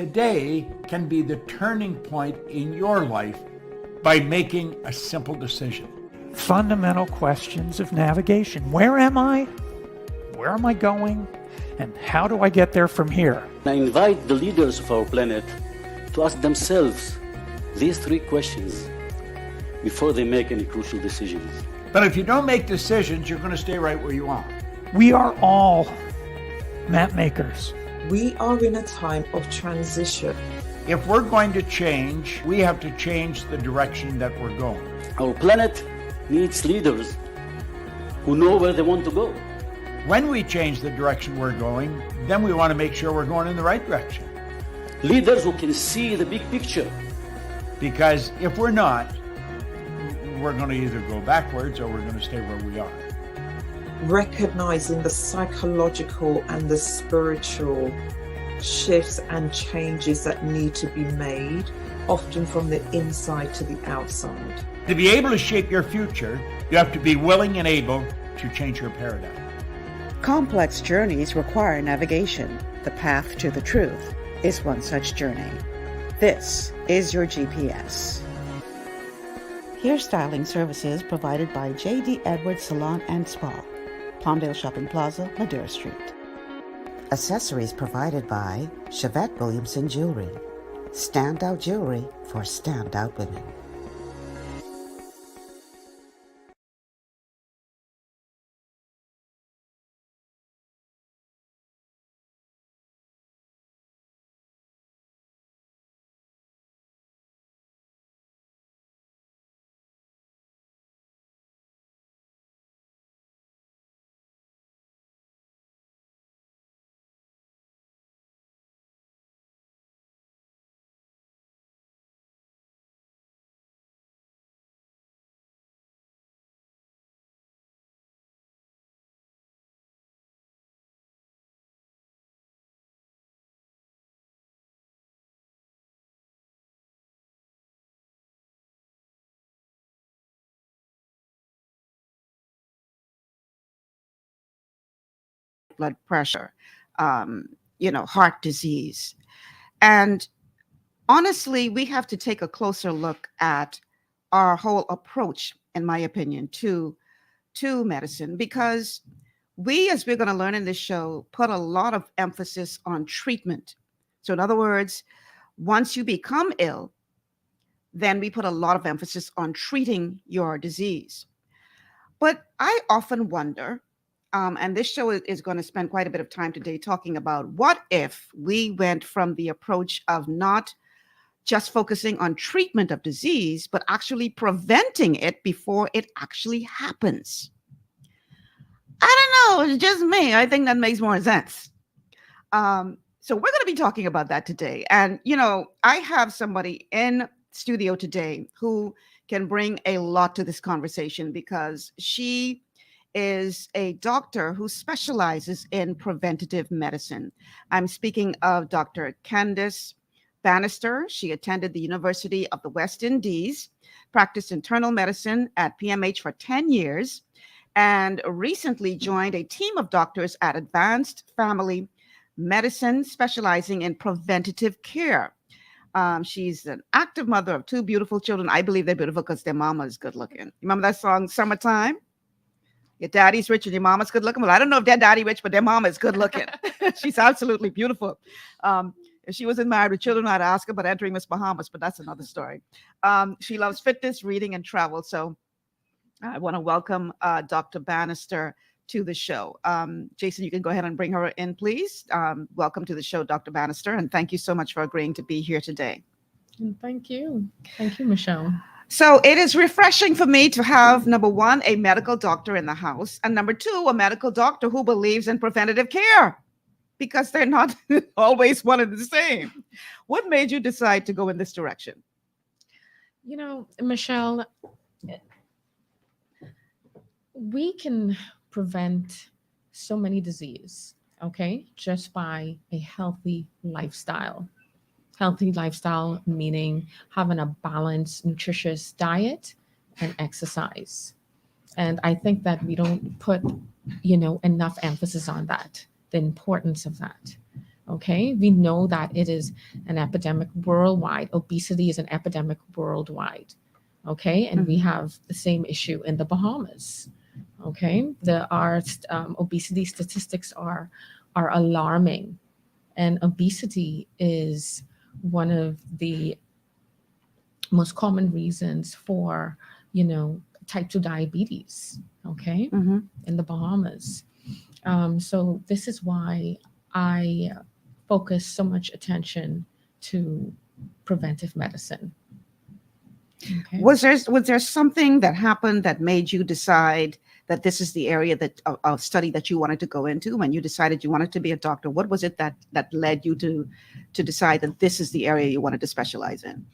today can be the turning point in your life by making a simple decision. Fundamental questions of navigation. Where am I? Where am I going? And how do I get there from here? I invite the leaders of our planet to ask themselves these 3 questions before they make any crucial decisions. But if you don't make decisions, you're going to stay right where you are. We are all map makers. We are in a time of transition. If we're going to change, we have to change the direction that we're going. Our planet needs leaders who know where they want to go. When we change the direction we're going, then we want to make sure we're going in the right direction. Leaders who can see the big picture. Because if we're not, we're going to either go backwards or we're going to stay where we are. Recognizing the psychological and the spiritual shifts and changes that need to be made, often from the inside to the outside. To be able to shape your future, you have to be willing and able to change your paradigm. Complex journeys require navigation. The path to the truth is one such journey. This is your GPS. Hairstyling services provided by J.D. Edwards Salon and Spa, Palmdale Shopping Plaza, Madera Street. Accessories provided by Chevette Williamson Jewelry. Standout jewelry for standout women. Blood pressure, heart disease. And honestly, we have to take a closer look at our whole approach, in my opinion, to medicine, because we, as we're going to learn in this show, put a lot of emphasis on treatment. So in other words, once you become ill, then we put a lot of emphasis on treating your disease. But I often wonder, and this show is going to spend quite a bit of time today talking about what if we went from the approach of not just focusing on treatment of disease, but actually preventing it before it actually happens. I don't know, it's just me. I think that makes more sense. So we're going to be talking about that today. And, I have somebody in studio today who can bring a lot to this conversation because she is a doctor who specializes in preventative medicine. I'm speaking of Dr. Kandis Bannister. She attended the University of the West Indies, practiced internal medicine at PMH for 10 years, and recently joined a team of doctors at Advanced Family Medicine, specializing in preventative care. She's an active mother of 2 beautiful children. I believe they're beautiful because their mama is good looking. You remember that song, Summertime? Your daddy's rich and your mama's good looking. Well, I don't know if their daddy rich, but their mama is good looking. She's absolutely beautiful. If she wasn't married with children, I'd ask her about entering Miss Bahamas, but that's another story. She loves fitness, reading, and travel. So I want to welcome Dr. Bannister to the show. Jason, you can go ahead and bring her in, please. Welcome to the show, Dr. Bannister, and thank you so much for agreeing to be here today. Thank you. Thank you, Michelle. So it is refreshing for me to have, number one, a medical doctor in the house, and number two, a medical doctor who believes in preventative care, because they're not always one and the same. What made you decide to go in this direction? Michelle, we can prevent so many diseases, just by a healthy lifestyle. Healthy lifestyle meaning having a balanced, nutritious diet and exercise. And I think that we don't put, enough emphasis on that, the importance of that. Okay, we know that it is an epidemic worldwide. Obesity is an epidemic worldwide. Okay, and we have the same issue in the Bahamas. Okay, our obesity statistics are alarming, and obesity is one of the most common reasons for, type 2 diabetes. Okay, in the Bahamas. So this is why I focus so much attention to preventive medicine. Okay. Was there something that happened that made you decide that this is the area that of study that you wanted to go into when you decided you wanted to be a doctor? What was it that led you to decide that this is the area you wanted to specialize in?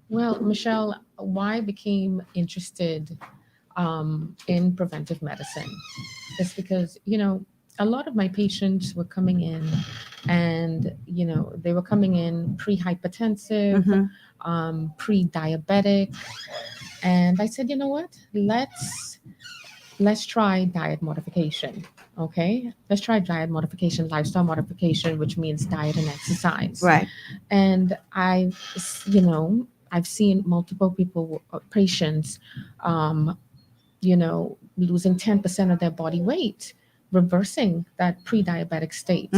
Well, Michelle, why I became interested in preventive medicine is because, a lot of my patients were coming in and, they were coming in pre-hypertensive, pre-diabetic. And I said, you know what, let's try diet modification. Okay. Let's try diet modification, lifestyle modification, which means diet and exercise. Right. And I've seen multiple people, patients, losing 10% of their body weight, reversing that pre-diabetic state.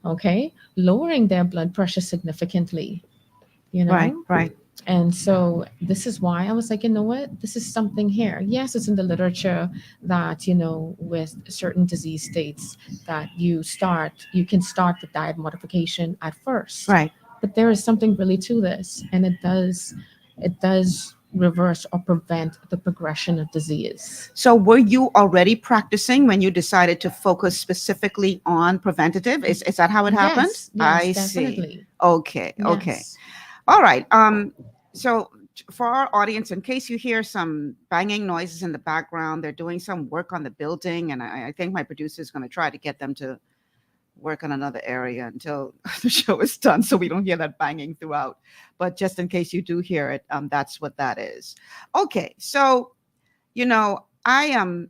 Okay. Lowering their blood pressure significantly, Right. And so this is why I was like, you know what, this is something here. Yes, it's in the literature that, with certain disease states that you can start the diet modification at first. Right. But there is something really to this, and it does reverse or prevent the progression of disease. So were you already practicing when you decided to focus specifically on preventative? Is that how it happened? Yes, I definitely. see. Okay. Yes. All right. So for our audience, in case you hear some banging noises in the background, they're doing some work on the building, and I think my producer is going to try to get them to work on another area until the show is done, so we don't hear that banging throughout. But just in case you do hear it, that's what that is. Okay, so I am,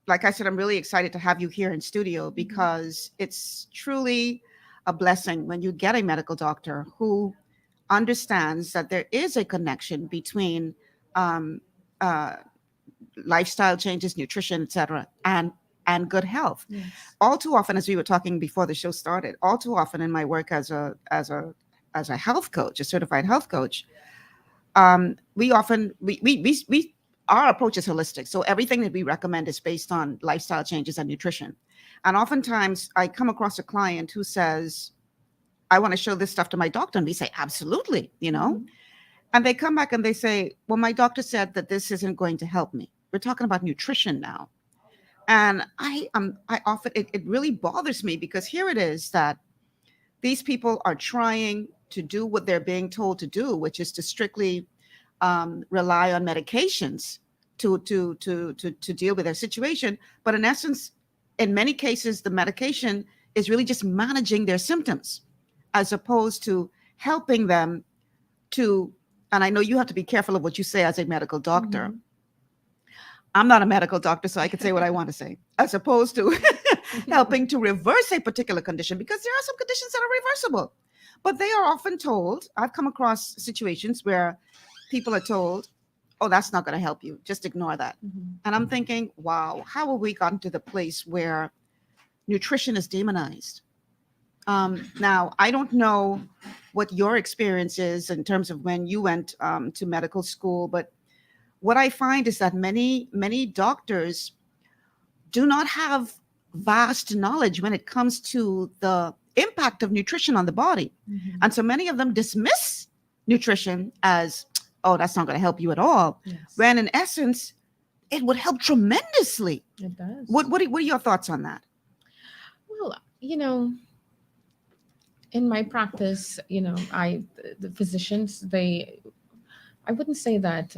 like I said, I'm really excited to have you here in studio because it's truly a blessing when you get a medical doctor who understands that there is a connection between lifestyle changes, nutrition, etc., and good health. Yes. All too often, as we were talking before the show started, all too often in my work as a health coach, a certified health coach, we our approach is holistic. So everything that we recommend is based on lifestyle changes and nutrition. And oftentimes I come across a client who says, I want to show this stuff to my doctor. And we say, absolutely, And they come back and they say, well, my doctor said that this isn't going to help me. We're talking about nutrition now. And I often, it really bothers me because here it is that these people are trying to do what they're being told to do, which is to strictly rely on medications to deal with their situation. But in essence, in many cases, the medication is really just managing their symptoms as opposed to helping them to, and I know you have to be careful of what you say as a medical doctor. I'm not a medical doctor, so I can say what I want to say, as opposed to helping to reverse a particular condition, because there are some conditions that are reversible. But they are often told, I've come across situations where people are told, oh, that's not going to help you. Just ignore that. And I'm thinking, wow, how have we gotten to the place where nutrition is demonized? Now, I don't know what your experience is in terms of when you went to medical school, but what I find is that many doctors do not have vast knowledge when it comes to the impact of nutrition on the body. And so many of them dismiss nutrition as, oh, that's not going to help you at all. Yes. When in essence, it would help tremendously. It does. What are your thoughts on that? Well, in my practice, the physicians, I wouldn't say that,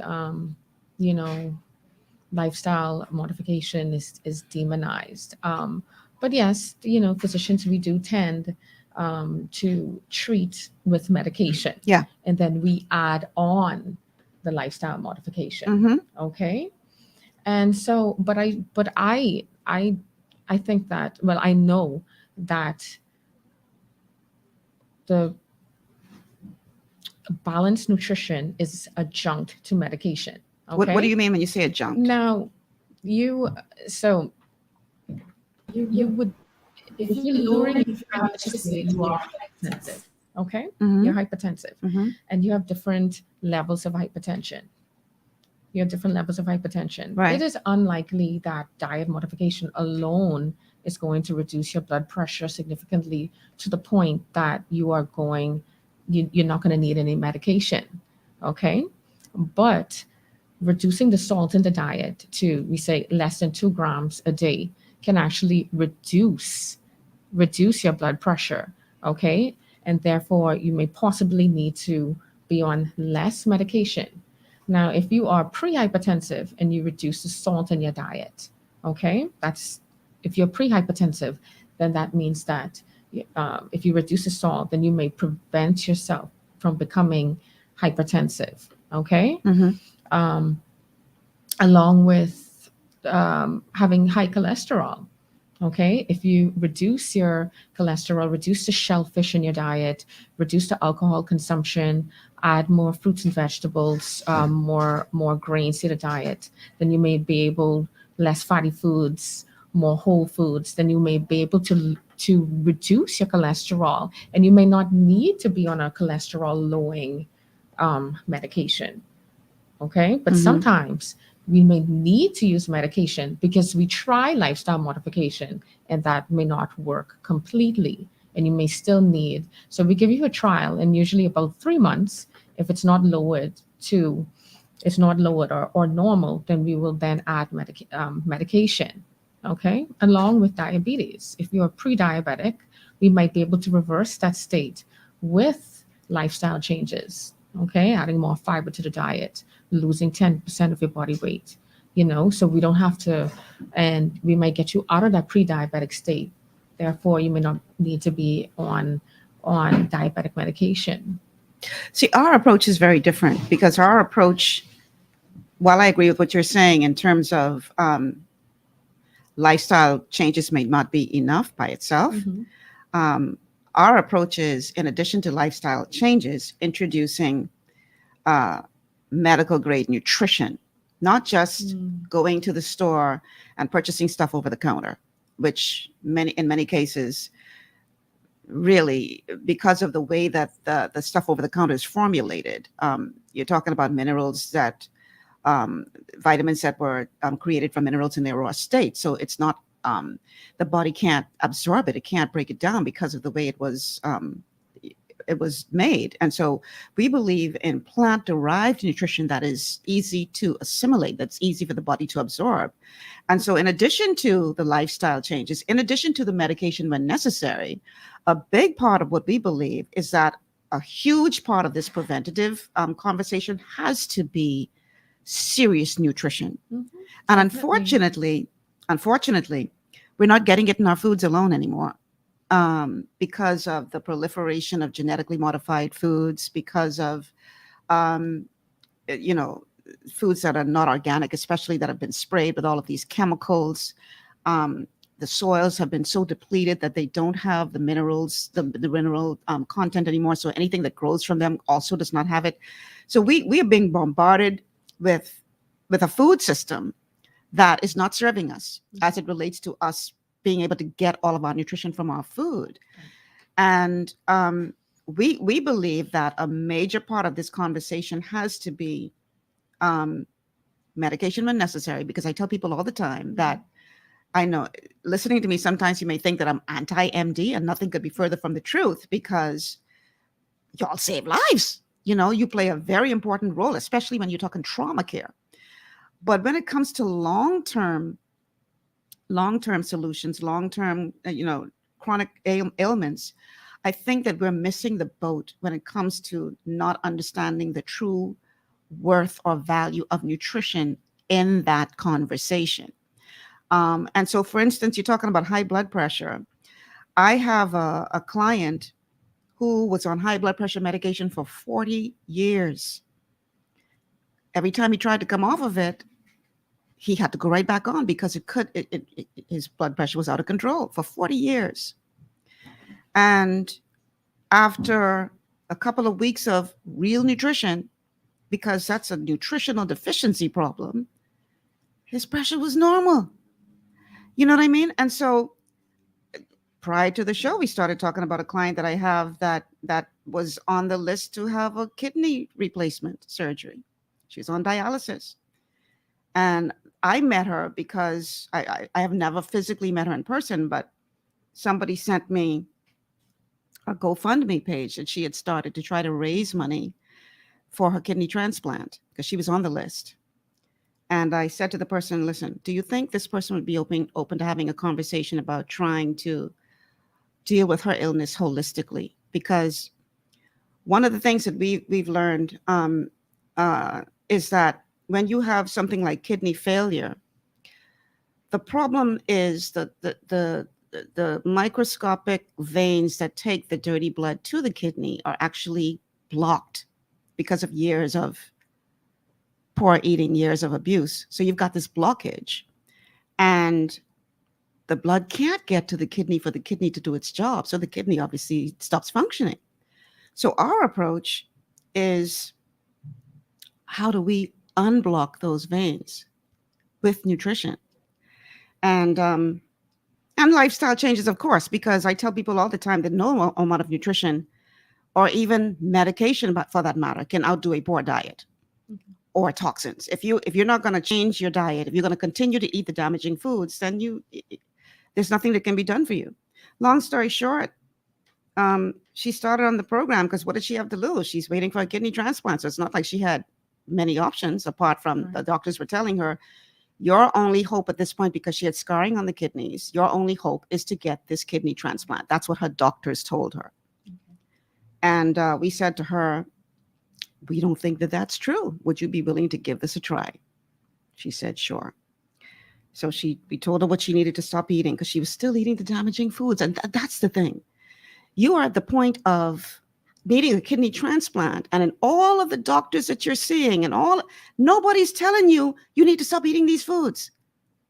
lifestyle modification is demonized. But yes, physicians, we do tend to treat with medication. Yeah. And then we add on the lifestyle modification. Okay. And so, but I think that, well, I know that the balanced nutrition is adjunct to medication. Okay. What do you mean when you say adjunct? Now, you so you would, if you're lowering your fat, let's just say you are hypertensive. Okay, Mhm. you're hypertensive, Mhm. and you have different levels of hypertension. You have different levels of hypertension. Right. It is unlikely that diet modification alone is going to reduce your blood pressure significantly to the point that you're not going to need any medication. Okay, but reducing the salt in the diet to, we say, less than 2 grams a day can actually reduce your blood pressure. Okay, and therefore you may possibly need to be on less medication. Now, if you are pre-hypertensive and you reduce the salt in your diet, okay, that's, if you're pre-hypertensive, then that means that if you reduce the salt, then you may prevent yourself from becoming hypertensive. Okay, Mhm. along with having high cholesterol. Okay, if you reduce your cholesterol, reduce the shellfish in your diet, reduce the alcohol consumption, add more fruits and vegetables, more grains to the diet, then you may be able, less fatty foods, more whole foods, then you may be able to reduce your cholesterol, and you may not need to be on a cholesterol lowering medication. Okay, but Mhm. sometimes we may need to use medication because we try lifestyle modification and that may not work completely, and you may still need, so we give you a trial, and usually about 3 months, if it's not lowered or normal, then we will then add medication. Okay, along with diabetes, if you're pre-diabetic, we might be able to reverse that state with lifestyle changes. Okay, adding more fiber to the diet, losing 10% of your body weight, so we don't have to, and we might get you out of that pre-diabetic state. Therefore, you may not need to be on diabetic medication. See, our approach is very different because our approach, while I agree with what you're saying in terms of lifestyle changes may not be enough by itself, our approach is, in addition to lifestyle changes, introducing medical grade nutrition, not just going to the store and purchasing stuff over the counter, which in many cases, really, because of the way that the stuff over the counter is formulated, you're talking about minerals that vitamins that were created from minerals in their raw state. So it's not, the body can't absorb it. It can't break it down because of the way it was made. And so we believe in plant-derived nutrition that is easy to assimilate, that's easy for the body to absorb. And so in addition to the lifestyle changes, in addition to the medication when necessary, a big part of what we believe is that a huge part of this preventative conversation has to be serious nutrition. And unfortunately, we're not getting it in our foods alone anymore. Because of the proliferation of genetically modified foods, because of, foods that are not organic, especially that have been sprayed with all of these chemicals. The soils have been so depleted that they don't have the minerals, the mineral content anymore. So anything that grows from them also does not have it. So we are being bombarded with a food system that is not serving us as it relates to us being able to get all of our nutrition from our food. And we believe that a major part of this conversation has to be medication when necessary, because I tell people all the time that, I know, listening to me, sometimes you may think that I'm anti-MD, and nothing could be further from the truth, because y'all save lives. You play a very important role, especially when you're talking trauma care. But when it comes to long-term solutions, long-term, chronic ailments, I think that we're missing the boat when it comes to not understanding the true worth or value of nutrition in that conversation. And so, for instance, you're talking about high blood pressure. I have a client who was on high blood pressure medication for 40 years. Every time he tried to come off of it, he had to go right back on because his blood pressure was out of control for 40 years. And after a couple of weeks of real nutrition, because that's a nutritional deficiency problem, his pressure was normal. You know what I mean? And so prior to the show, we started talking about a client that I have that was on the list to have a kidney replacement surgery. She's on dialysis. And I met her because I have never physically met her in person, but somebody sent me a GoFundMe page that she had started to try to raise money for her kidney transplant because she was on the list. And I said to the person, listen, do you think this person would be open to having a conversation about trying to deal with her illness holistically? Because one of the things that we've learned is that when you have something like kidney failure, the problem is that the microscopic veins that take the dirty blood to the kidney are actually blocked because of years of poor eating, years of abuse. So you've got this blockage, and the blood can't get to the kidney for the kidney to do its job. So the kidney obviously stops functioning. So our approach is, how do we unblock those veins with nutrition? And lifestyle changes, of course, because I tell people all the time that no amount of nutrition or even medication, but for that matter, can outdo a poor diet or toxins. If you're not going to change your diet, if you're going to continue to eat the damaging foods, then there's nothing that can be done for you. Long story short, she started on the program because what did she have to lose? She's waiting for a kidney transplant. So it's not like she had many options apart from the doctors were telling her, your only hope at this point, because she had scarring on the kidneys, your only hope is to get this kidney transplant. That's what her doctors told her. And we said to her, we don't think that that's true. Would you be willing to give this a try? She said, sure. So we told her what she needed to stop eating because she was still eating the damaging foods. And that's the thing. You are at the point of needing a kidney transplant, and in all of the doctors that you're seeing nobody's telling you need to stop eating these foods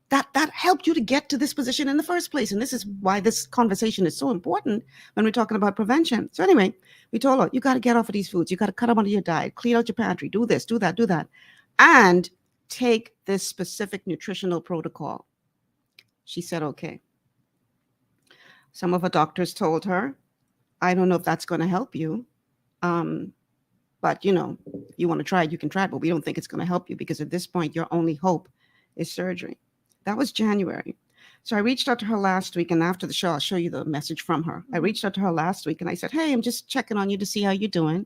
that helped you to get to this position in the first place. And this is why this conversation is so important when we're talking about prevention. So anyway, we told her, you got to get off of these foods. You got to cut them out of your diet, clean out your pantry, do this, do that, and take this specific nutritional protocol. She said, okay. Some of her doctors told her, I don't know if that's going to help you. But, if you want to try it, you can try it. But we don't think it's going to help you because at this point, your only hope is surgery. That was January. So I reached out to her last week. And after the show, I'll show you the message from her. I reached out to her last week and I said, hey, I'm just checking on you to see how you're doing.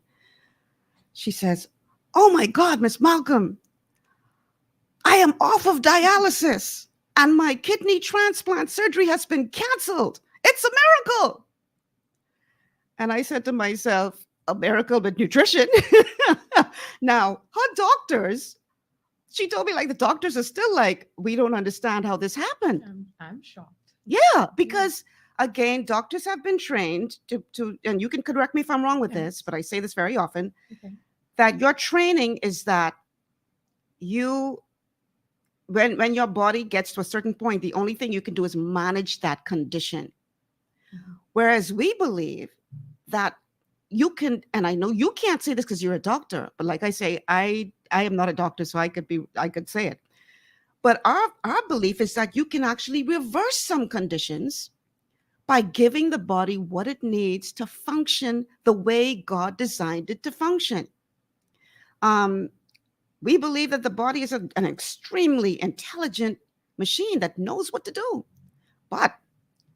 She says, oh, my God, Miss Malcolm, I am off of dialysis and my kidney transplant surgery has been canceled. It's a miracle. And I said to myself, a miracle with nutrition. Now, her doctors, she told me the doctors are still we don't understand how this happened. I'm shocked. Yeah, because again, doctors have been trained to, and you can correct me if I'm wrong with this, but I say this very often, that your training is that when your body gets to a certain point, the only thing you can do is manage that condition. Whereas we believe that you can, and I know you can't say this because you're a doctor, but like I say, I am not a doctor, so I could say it. But our belief is that you can actually reverse some conditions by giving the body what it needs to function the way God designed it to function. We believe that the body is an extremely intelligent machine that knows what to do, but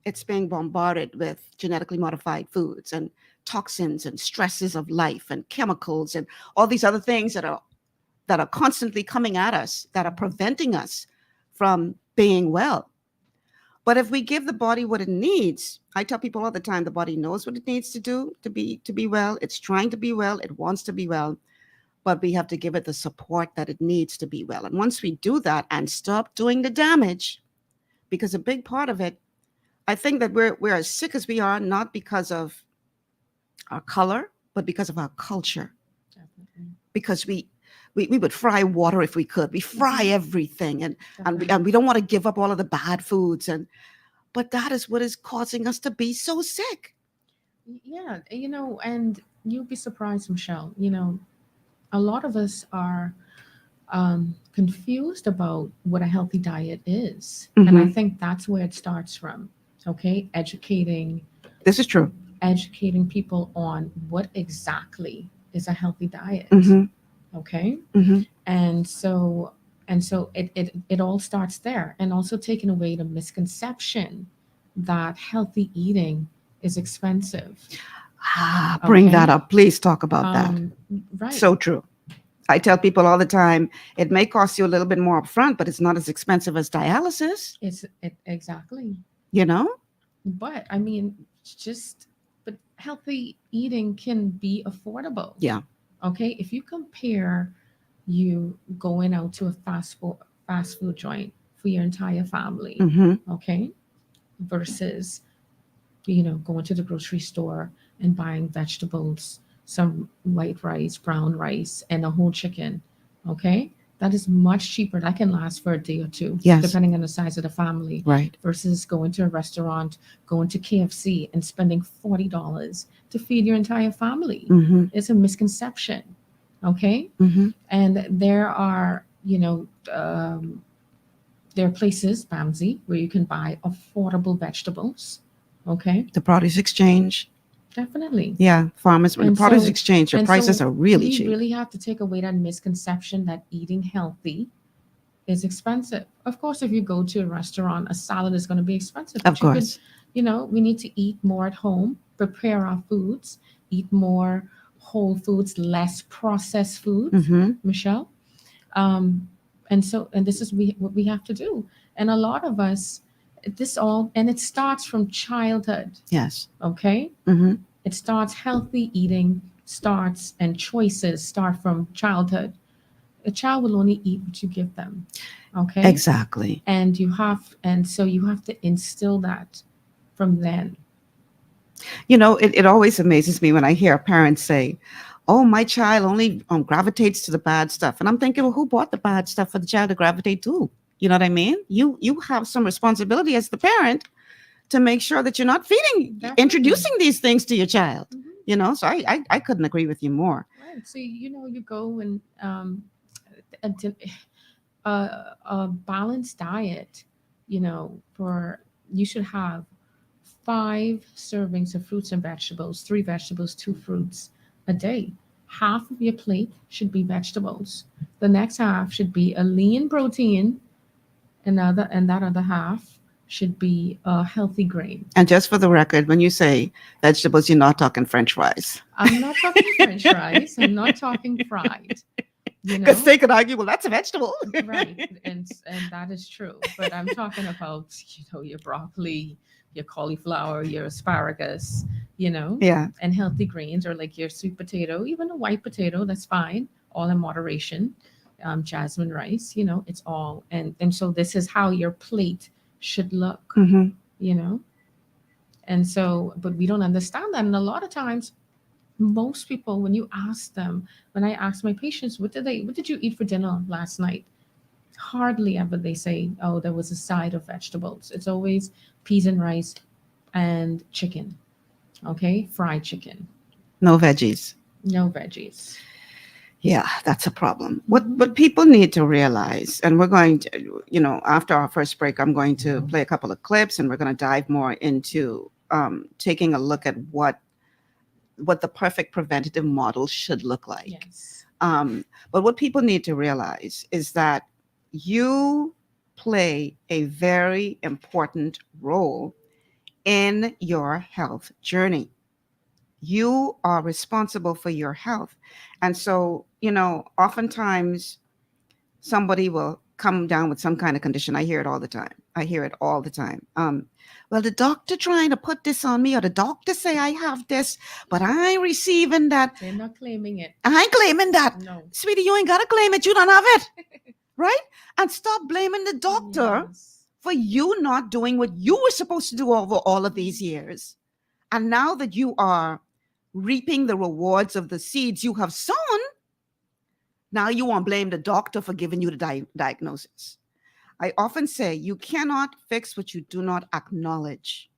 it's being bombarded with genetically modified foods and toxins and stresses of life and chemicals and all these other things that are constantly coming at us, that are preventing us from being well. But if we give the body what it needs, I tell people all the time, the body knows what it needs to do to be well. It's trying to be well. It wants to be well. But we have to give it the support that it needs to be well. And once we do that and stop doing the damage, because a big part of it, I think that we're as sick as we are, not because of our color, but because of our culture. Definitely. Because we would fry water if we could. We fry everything, and we don't want to give up all of the bad foods. But that is what is causing us to be so sick. Yeah, and you'll be surprised, Michelle. A lot of us are confused about what a healthy diet is. And I Mhm. think that's where it starts from. Okay. This is true. Educating people on what exactly is a healthy diet. Mhm. Okay. Mhm. And so it all starts there, and also taking away the misconception that healthy eating is expensive. Bring that Okay. up. Please talk about that. Right. So true. I tell people all the time, it may cost you a little bit more upfront, but it's not as expensive as dialysis, Exactly. you know? But I mean, just but healthy eating can be affordable. Yeah. Okay, if you compare you going out to a fast food joint for your entire family, Mm-hmm. okay, versus going to the grocery store and buying vegetables, some white rice, brown rice, and a whole chicken, okay, that is much cheaper. That can last for a day or two, Yes. depending on the size of the family, Right. versus going to a restaurant, going to KFC and spending $40 to feed your entire family. Mm-hmm. It's a misconception, okay. Mm-hmm. And there are places, Bamsey, where you can buy affordable vegetables. Okay, The produce exchange. definitely. Yeah. Farmers, when the And produce so, exchange, their and prices so are really we cheap. really have to take away that misconception that eating healthy is expensive. Of course, if you go to a restaurant, a salad is going to be expensive. Of But you could, course. we need to eat more at home, prepare our foods, eat more whole foods, less processed foods, Mm-hmm. Michelle. Um, and this is what we have to do. And a lot of us, it starts from childhood. Yes. Okay, Mm-hmm. it starts healthy eating starts and choices start from childhood. A child will only eat what you give them. Okay, Exactly. and so you have to instill that from then. It always amazes me when I hear parents say, "Oh, my child only gravitates to the bad stuff," and I'm thinking, well, who bought the bad stuff for the child to gravitate to? You know what I mean? You have some responsibility as the parent to make sure that you're not Definitely. introducing these things to your child. Mhm. So I couldn't agree with you more. Right. So you go and a, di- a balanced diet. For you should have 5 servings of fruits and vegetables, 3 vegetables, 2 fruits a day. Half of your plate should be vegetables. The next half should be a lean protein, and that other half should be a healthy grain. And just for the record, when you say vegetables, you're not talking French fries. I'm not talking French fries. I'm not talking fried. Because they could argue, well, that's a vegetable. Right, and that is true. But I'm talking about your broccoli, your cauliflower, your asparagus, Yeah. and healthy greens, or like your sweet potato, even a white potato. That's fine, all in moderation. Jasmine rice, it's all, and so this is how your plate should look. Mm-hmm. And so, but we don't understand that, and a lot of times most people, when I ask my patients, what did you eat for dinner last night, hardly ever they say, oh, there was a side of vegetables. It's always peas and rice and chicken. Okay, fried chicken. No veggies. No veggies. Yeah, that's a problem. What people need to realize, and we're going to, after our first break, I'm going to play a couple of clips, and we're going to dive more into taking a look at what the perfect preventative model should look like. Yes. But what people need to realize is that you play a very important role in your health journey. You are responsible for your health. And so, oftentimes somebody will come down with some kind of condition. I hear it all the time. Well, the doctor trying to put this on me, or the doctor say I have this, but I ain't receiving that. They're not claiming it. I ain't claiming that. No. Sweetie, you ain't got to claim it. You don't have it. Right? And stop blaming the doctor for you not doing what you were supposed to do over all of these years. And now that you are reaping the rewards of the seeds you have sown, now you want to blame the doctor for giving you the diagnosis. I often say you cannot fix what you do not acknowledge.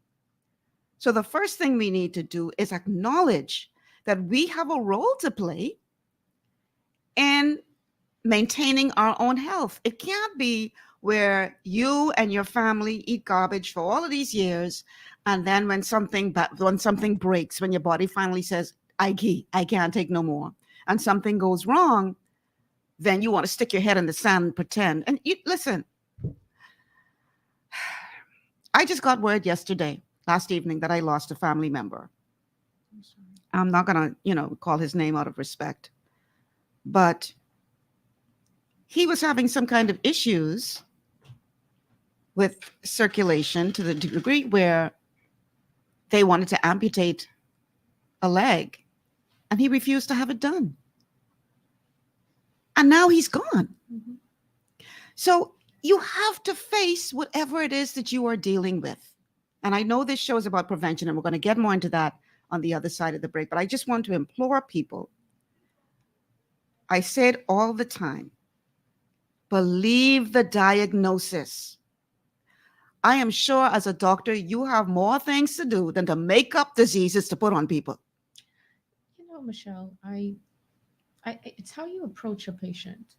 So the first thing we need to do is acknowledge that we have a role to play in maintaining our own health. It can't be where you and your family eat garbage for all of these years, and then when something breaks, when your body finally says, I can't take no more, and something goes wrong, then you want to stick your head in the sand and pretend. And listen, I just got word last evening, that I lost a family member. I'm not going to, call his name out of respect, but he was having some kind of issues with circulation to the degree where they wanted to amputate a leg, and he refused to have it done. And now he's gone. Mm-hmm. So you have to face whatever it is that you are dealing with. And I know this show is about prevention, and we're going to get more into that on the other side of the break. But I just want to implore people. I say it all the time. Believe the diagnosis. I am sure as a doctor, you have more things to do than to make up diseases to put on people. Michelle, it's how you approach a patient.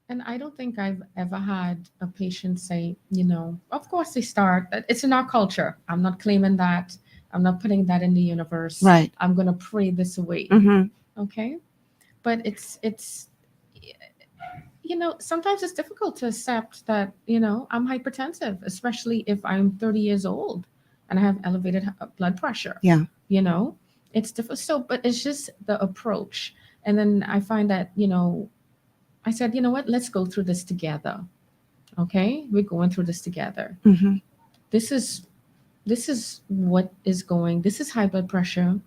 And I don't think I've ever had a patient say, of course they start, it's in our culture. I'm not claiming that. I'm not putting that in the universe. Right. I'm going to pray this away. Mm-hmm. Okay. But it's sometimes it's difficult to accept that, I'm hypertensive, especially if I'm 30 years old and I have elevated blood pressure. Yeah. It's difficult. So, but it's just the approach. And then I find that, I said, what, let's go through this together. Okay. We're going through this together. Mm-hmm. This is what is going, this is high blood pressure.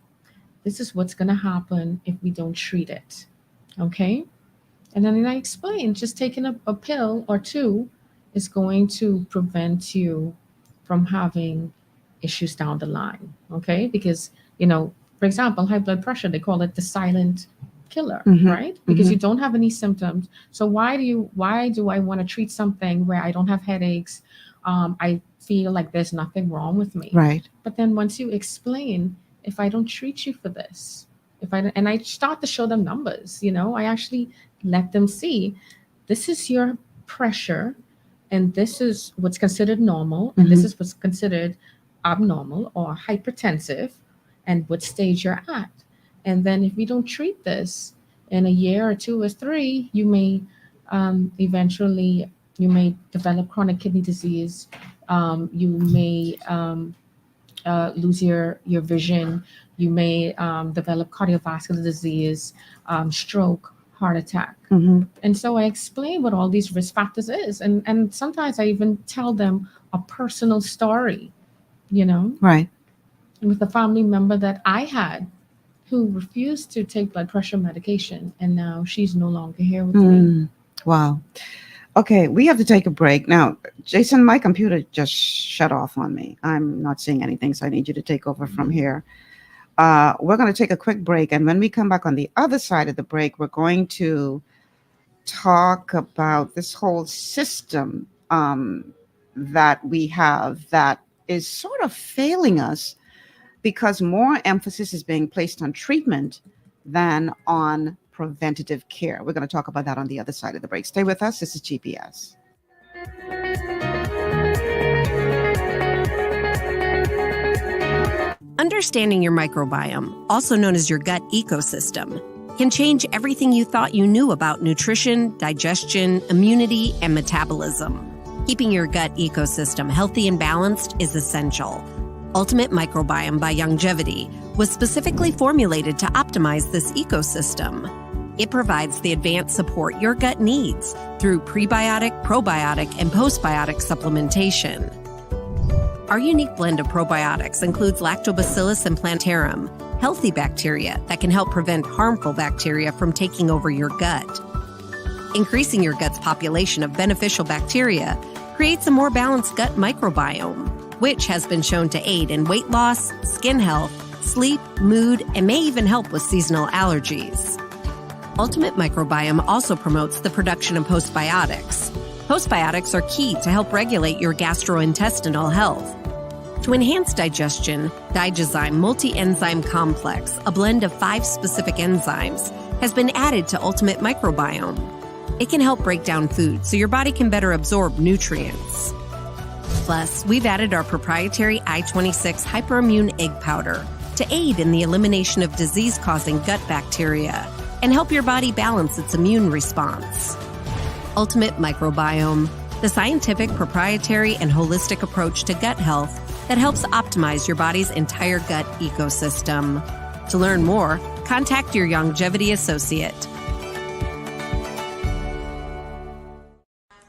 This is what's going to happen if we don't treat it. Okay. And then I explained, just taking a pill or two is going to prevent you from having issues down the line. Okay. Because, for example, high blood pressure, they call it the silent killer, Mm-hmm. right? Because Mm-hmm. you don't have any symptoms. So why do I want to treat something where I don't have headaches? I feel like there's nothing wrong with me. Right. But then once you explain, if I don't treat you for this, and I start to show them numbers, I actually let them see, this is your pressure, and this is what's considered normal, and this is what's considered abnormal or hypertensive, and what stage you're at. And then if we don't treat this in a year or 2 or 3, you may eventually develop chronic kidney disease. You may lose your vision. You may develop cardiovascular disease, stroke, heart attack. Mm-hmm. And so I explain what all these risk factors is. And sometimes I even tell them a personal story, Right. with a family member that I had who refused to take blood pressure medication. And now she's no longer here with me. Wow. Okay, we have to take a break. Now, Jason, my computer just shut off on me. I'm not seeing anything, so I need you to take over from here. We're going to take a quick break. And when we come back on the other side of the break, we're going to talk about this whole system that we have that is sort of failing us because more emphasis is being placed on treatment than on preventative care. We're going to talk about that on the other side of the break. Stay with us. This is GPS. Understanding your microbiome, also known as your gut ecosystem, can change everything you thought you knew about nutrition, digestion, immunity, and metabolism. Keeping your gut ecosystem healthy and balanced is essential. Ultimate Microbiome by Longevity was specifically formulated to optimize this ecosystem. It provides the advanced support your gut needs through prebiotic, probiotic, and postbiotic supplementation. Our unique blend of probiotics includes Lactobacillus and Plantarum, healthy bacteria that can help prevent harmful bacteria from taking over your gut. Increasing your gut's population of beneficial bacteria creates a more balanced gut microbiome, which has been shown to aid in weight loss, skin health, sleep, mood, and may even help with seasonal allergies. Ultimate Microbiome also promotes the production of postbiotics. Postbiotics are key to help regulate your gastrointestinal health. To enhance digestion, Digizyme Multi-Enzyme Complex, a blend of 5 specific enzymes, has been added to Ultimate Microbiome. It can help break down food so your body can better absorb nutrients. Plus, we've added our proprietary I-26 hyperimmune egg powder to aid in the elimination of disease-causing gut bacteria and help your body balance its immune response. Ultimate Microbiome, the scientific, proprietary, and holistic approach to gut health that helps optimize your body's entire gut ecosystem. To learn more, contact your longevity associate.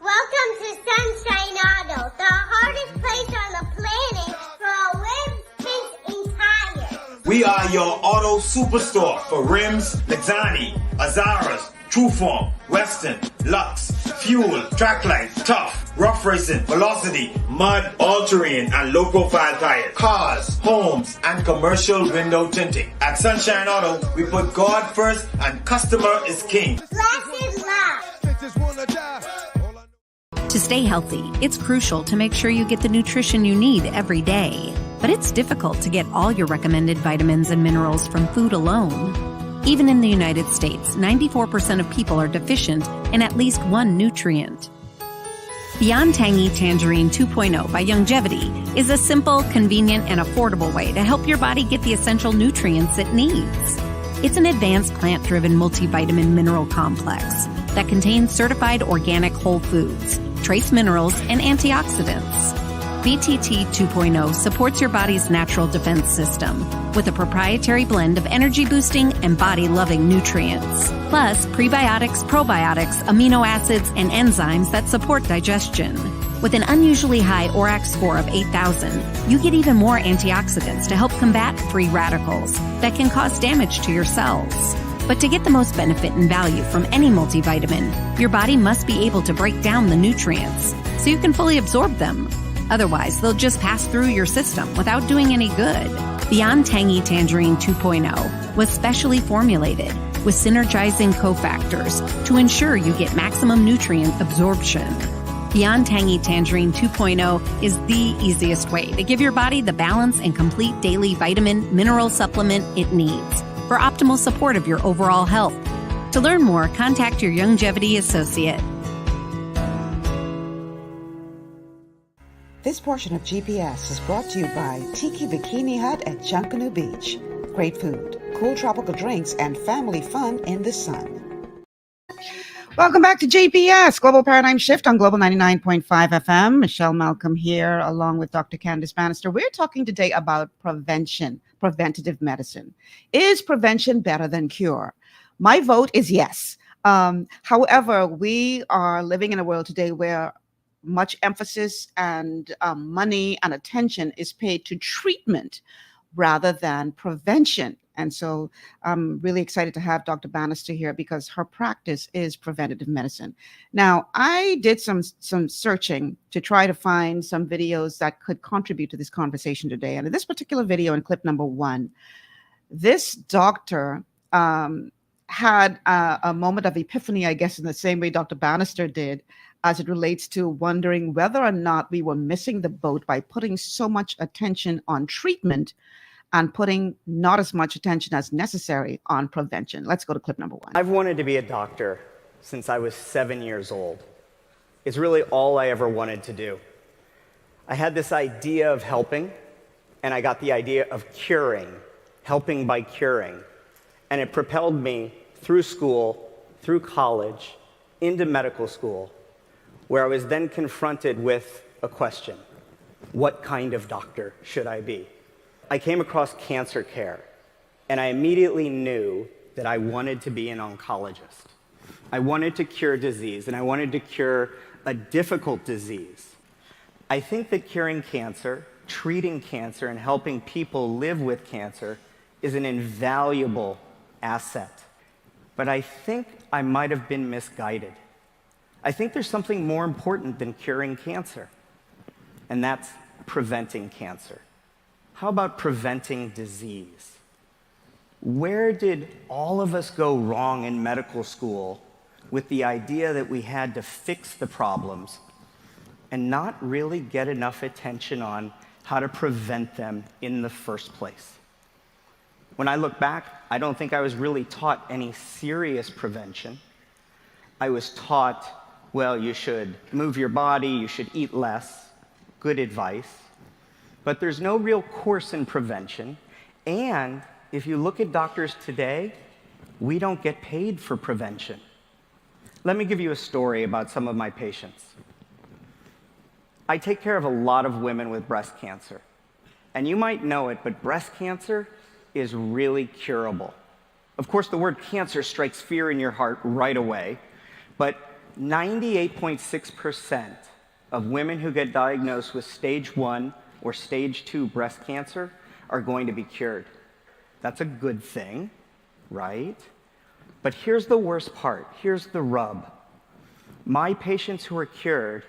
Welcome to Sunshine Auto, the hardest place on the planet for a rim fix and tires. We are your auto superstore for rims, Lexani, Azaras, Trueform, Western, Lux, Fuel, Trackline, Tough, Rough Racing, Velocity, Mud, all-terrain, and low-profile tires, cars, homes, and commercial window tinting. At Sunshine Auto, we put God first and customer is king. Blessed love. To stay healthy, it's crucial to make sure you get the nutrition you need every day. But it's difficult to get all your recommended vitamins and minerals from food alone. Even in the United States, 94% of people are deficient in at least one nutrient. Beyond Tangy Tangerine 2.0 by Longevity is a simple, convenient, and affordable way to help your body get the essential nutrients it needs. It's an advanced plant-driven multivitamin mineral complex that contains certified organic whole foods, trace minerals, and antioxidants. BTT 2.0 supports your body's natural defense system with a proprietary blend of energy-boosting and body-loving nutrients, plus prebiotics, probiotics, amino acids, and enzymes that support digestion. With an unusually high ORAC score of 8,000, you get even more antioxidants to help combat free radicals that can cause damage to your cells. But to get the most benefit and value from any multivitamin, your body must be able to break down the nutrients so you can fully absorb them. Otherwise, they'll just pass through your system without doing any good. Beyond Tangy Tangerine 2.0 was specially formulated with synergizing cofactors to ensure you get maximum nutrient absorption. Beyond Tangy Tangerine 2.0 is the easiest way to give your body the balance and complete daily vitamin mineral supplement it needs for optimal support of your overall health. To learn more, contact your longevity associate. This portion of GPS is brought to you by Tiki Bikini Hut at Junkanoo Beach. Great food, cool tropical drinks, and family fun in the sun. Welcome back to GPS, Global Paradigm Shift on Global 99.5 FM. Michelle Malcolm here, along with Dr. Kandis Bannister. We're talking today about prevention, preventative medicine. Is prevention better than cure? My vote is yes. However, we are living in a world today where much emphasis and money and attention is paid to treatment rather than prevention. And so I'm really excited to have Dr. Bannister here because her practice is preventative medicine. Now, I did some searching to try to find some videos that could contribute to this conversation today. And in this particular video, in clip number 1, this doctor had a moment of epiphany, I guess, in the same way Dr. Bannister did, as it relates to wondering whether or not we were missing the boat by putting so much attention on treatment and putting not as much attention as necessary on prevention. Let's go to clip number 1. I've wanted to be a doctor since I was 7 years old. It's really all I ever wanted to do. I had this idea of helping, and I got the idea of curing, helping by curing. And it propelled me through school, through college, into medical school, where I was then confronted with a question: what kind of doctor should I be? I came across cancer care, and I immediately knew that I wanted to be an oncologist. I wanted to cure disease, and I wanted to cure a difficult disease. I think that curing cancer, treating cancer, and helping people live with cancer is an invaluable asset. But I think I might have been misguided. I think there's something more important than curing cancer, and that's preventing cancer. How about preventing disease? Where did all of us go wrong in medical school with the idea that we had to fix the problems and not really get enough attention on how to prevent them in the first place. When I look back, I don't think I was really taught any serious prevention. I was taught, well, you should move your body, you should eat less, good advice. But there's no real course in prevention. And if you look at doctors today, we don't get paid for prevention. Let me give you a story about some of my patients. I take care of a lot of women with breast cancer. And you might know it, but breast cancer is really curable. Of course, the word cancer strikes fear in your heart right away, but 98.6% of women who get diagnosed with stage 1 or stage 2 breast cancer are going to be cured. That's a good thing, right? But here's the worst part. Here's the rub. My patients who are cured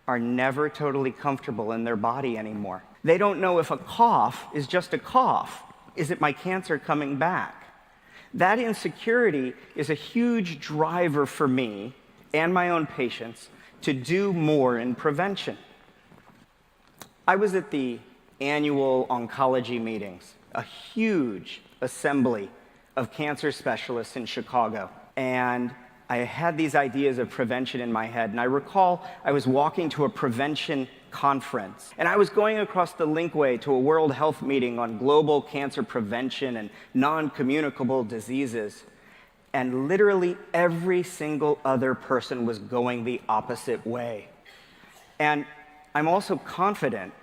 are never totally comfortable in their body anymore. They don't know if a cough is just a cough. Is it my cancer coming back? That insecurity is a huge driver for me and my own patients to do more in prevention. I was at the annual oncology meetings, a huge assembly of cancer specialists in Chicago. And I had these ideas of prevention in my head. And I recall I was walking to a prevention conference. And I was going across the Linkway to a World Health meeting on global cancer prevention and non-communicable diseases. And literally every single other person was going the opposite way. And I'm also confident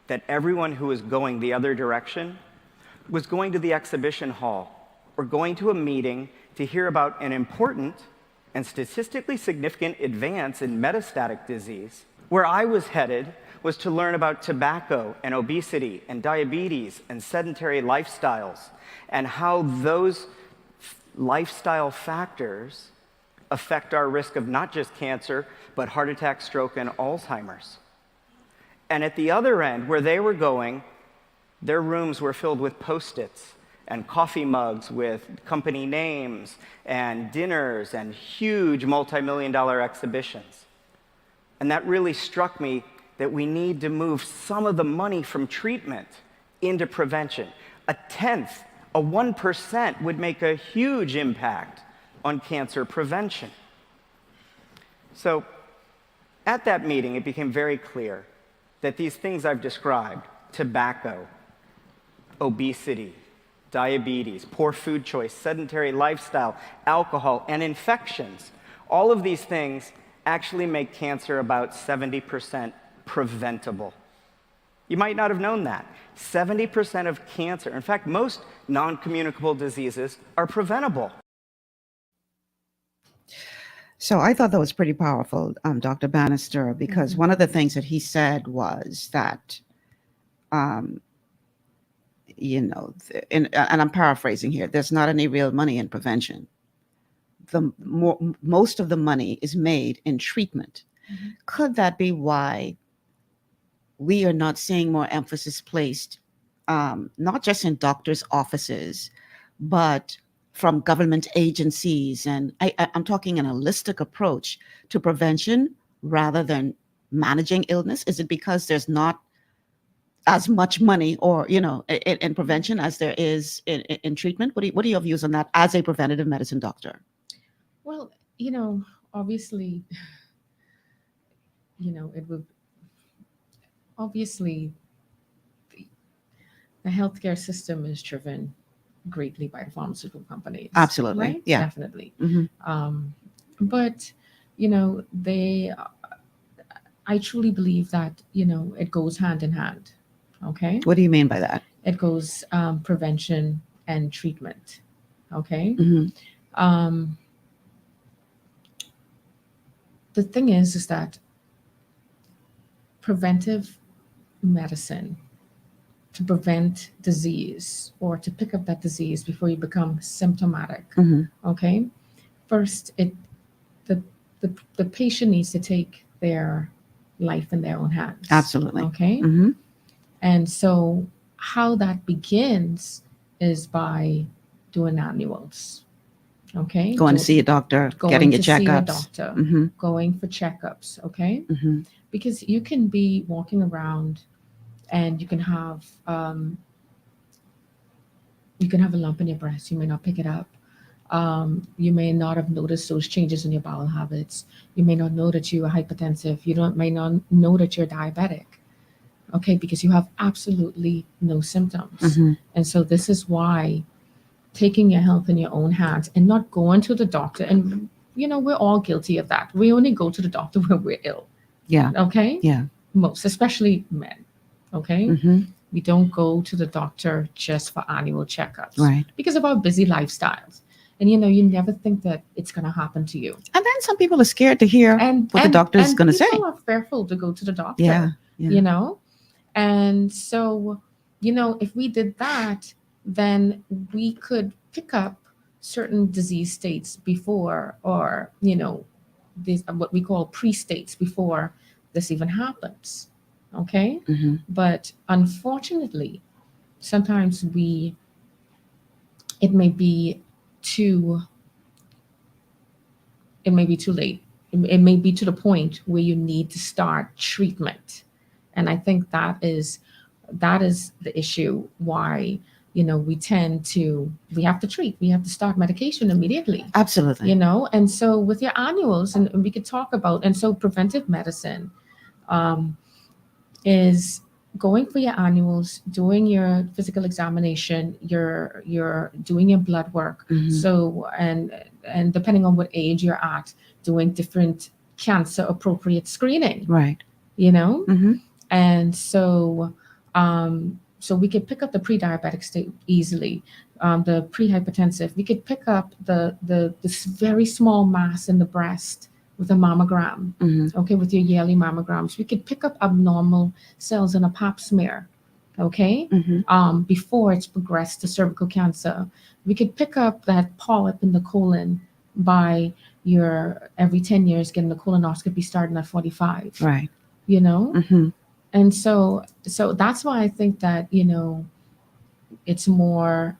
that everyone who was going the other direction was going to the exhibition hall or going to a meeting to hear about an important and statistically significant advance in metastatic disease. Where I was headed was to learn about tobacco and obesity and diabetes and sedentary lifestyles and how those lifestyle factors affect our risk of not just cancer, but heart attack, stroke, and Alzheimer's. And at the other end, where they were going, their rooms were filled with Post-its and coffee mugs with company names and dinners and huge multi-million-dollar exhibitions. And that really struck me that we need to move some of the money from treatment into prevention. A 1% would make a huge impact on cancer prevention. So at that meeting, it became very clear that these things I've described, tobacco, obesity, diabetes, poor food choice, sedentary lifestyle, alcohol, and infections, all of these things actually make cancer about 70% preventable. You might not have known that. 70% of cancer, in fact, most non-communicable diseases are preventable. So I thought that was pretty powerful, Dr. Bannister, because one of the things that he said was that, and I'm paraphrasing here, there's not any real money in prevention. Most of the money is made in treatment. Mm-hmm. Could that be why we are not seeing more emphasis placed, not just in doctors' offices, but from government agencies? And I'm talking an holistic approach to prevention rather than managing illness. Is it because there's not as much money or, in prevention as there is in treatment? What are your views on that as a preventative medicine doctor? Well, obviously, it would, obviously, the healthcare system is driven greatly by pharmaceutical companies. Absolutely. Right? Yeah. Definitely. Mm-hmm. But, I truly believe that, it goes hand in hand. Okay. What do you mean by that? It goes prevention and treatment. Okay. Mm-hmm. The thing is that preventive medicine, to prevent disease or to pick up that disease before you become symptomatic. Mm-hmm. Okay. First, the patient needs to take their life in their own hands. Absolutely. Okay. Mm-hmm. And so how that begins is by doing annuals. Okay. Going to see a doctor, getting your checkups. See a doctor, mm-hmm. going for checkups. Okay. Mm-hmm. Because you can be walking around and you can have a lump in your breast. You may not pick it up. You may not have noticed those changes in your bowel habits. You may not know that you are hypertensive. May not know that you're diabetic. Okay, because you have absolutely no symptoms. Mm-hmm. And so this is why taking your health in your own hands and not going to the doctor. And we're all guilty of that. We only go to the doctor when we're ill. Yeah. Okay. Yeah. Most, especially men. Okay. Mm-hmm. We don't go to the doctor just for annual checkups, Right. because of our busy lifestyles. And you never think that it's going to happen to you. And then some people are scared to hear what the doctor is going to say. People are fearful to go to the doctor. Yeah. And so, if we did that, then we could pick up certain disease states before, or these what we call pre-states before this even happens. Okay. Mm-hmm. But unfortunately, sometimes it may be too late. It may be to the point where you need to start treatment. And I think that is the issue why, we have to treat, we have to start medication immediately. Absolutely. And so with your annuals, and we could talk about, and so preventive medicine is going for your annuals, doing your physical examination, you're doing your blood work. Mm-hmm. So, and depending on what age you're at, doing different cancer appropriate screening. Right. Mm-hmm. Mm-hmm. And so, so we could pick up the pre-diabetic state easily. The pre-hypertensive, we could pick up this very small mass in the breast with a mammogram. Mm-hmm. Okay, with your yearly mammograms, we could pick up abnormal cells in a pap smear. Okay, Mm-hmm. Before it's progressed to cervical cancer. We could pick up that polyp in the colon by your every 10 years getting the colonoscopy starting at 45. Right. Mm-hmm. And so that's why I think that, it's more,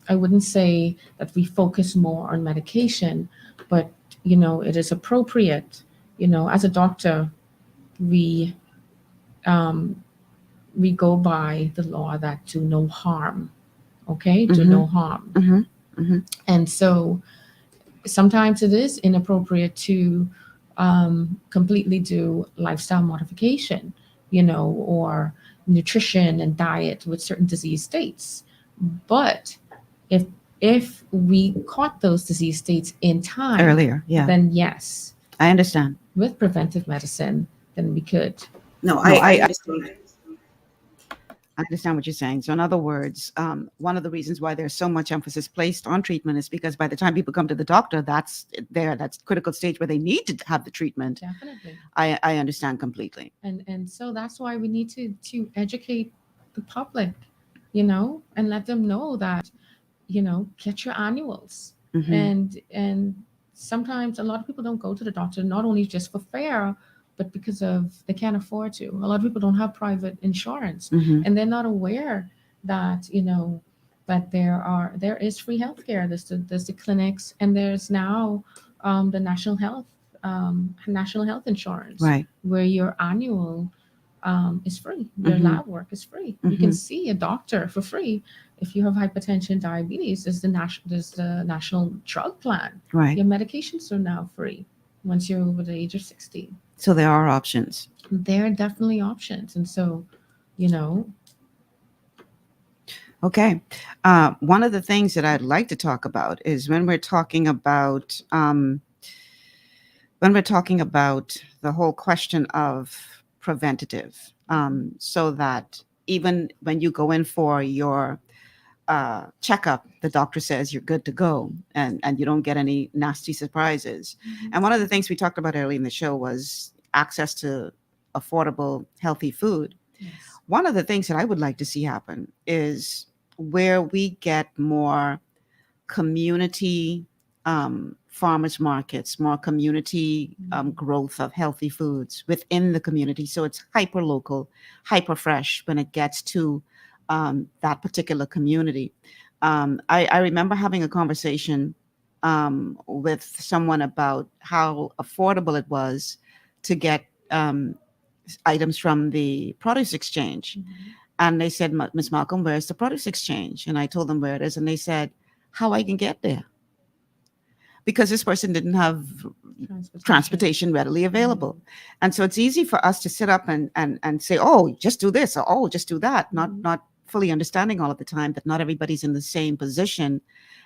I wouldn't say that we focus more on medication, but, it is appropriate, as a doctor, we go by the law that do no harm. Okay. Do Mm-hmm. no harm. Mm-hmm. Mm-hmm. And so sometimes it is inappropriate to completely do lifestyle modification, or nutrition and diet with certain disease states. But if we caught those disease states in time Earlier, yeah. then yes, I understand. with preventive medicine, then we could. No, I understand. I understand what you're saying. So in other words, one of the reasons why there's so much emphasis placed on treatment is because by the time people come to the doctor, that's critical stage where they need to have the treatment. Definitely. I understand completely. And so that's why we need to educate the public, and let them know that, get your annuals. Mm-hmm. And sometimes a lot of people don't go to the doctor, not only just for fear, but because they can't afford to. A lot of people don't have private insurance, Mm-hmm. and they're not aware that, that there is free healthcare. There's the clinics, and there's now the national health insurance, Right. where your annual is free. Your Mm-hmm. lab work is free. You can see a doctor for free. If you have hypertension, diabetes, there's the national drug plan. Right. Your medications are now free once you're over the age of 60. So there are options. There are definitely options. And so, Okay. One of the things that I'd like to talk about is when we're talking about the whole question of preventative, so that even when you go in for your checkup, the doctor says you're good to go, and you don't get any nasty surprises. Mm-hmm. And one of the things we talked about early in the show was access to affordable, healthy food. yes. One of the things that I would like to see happen is where we get more community farmers markets, more community growth of healthy foods within the community. So it's hyper local, hyper fresh when it gets to that particular community. I remember having a conversation with someone about how affordable it was to get items from the produce exchange. And they said, Miss Malcolm, where's the produce exchange? And I told them where it is. And they said, how I can get there? Because this person didn't have transportation readily available. And so it's easy for us to sit up and say, oh, just do this, or oh, just do that, not fully understanding all of the time that not everybody's in the same position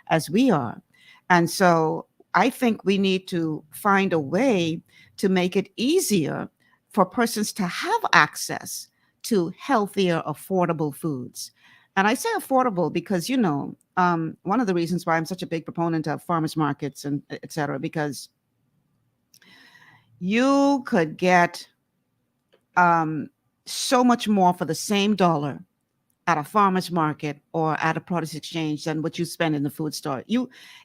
as we are. And so I think we need to find a way to make it easier for persons to have access to healthier, affordable foods. And I say affordable because, one of the reasons why I'm such a big proponent of farmers markets and et cetera, because you could get so much more for the same dollar at a farmer's market or at a produce exchange than what you spend in the food store.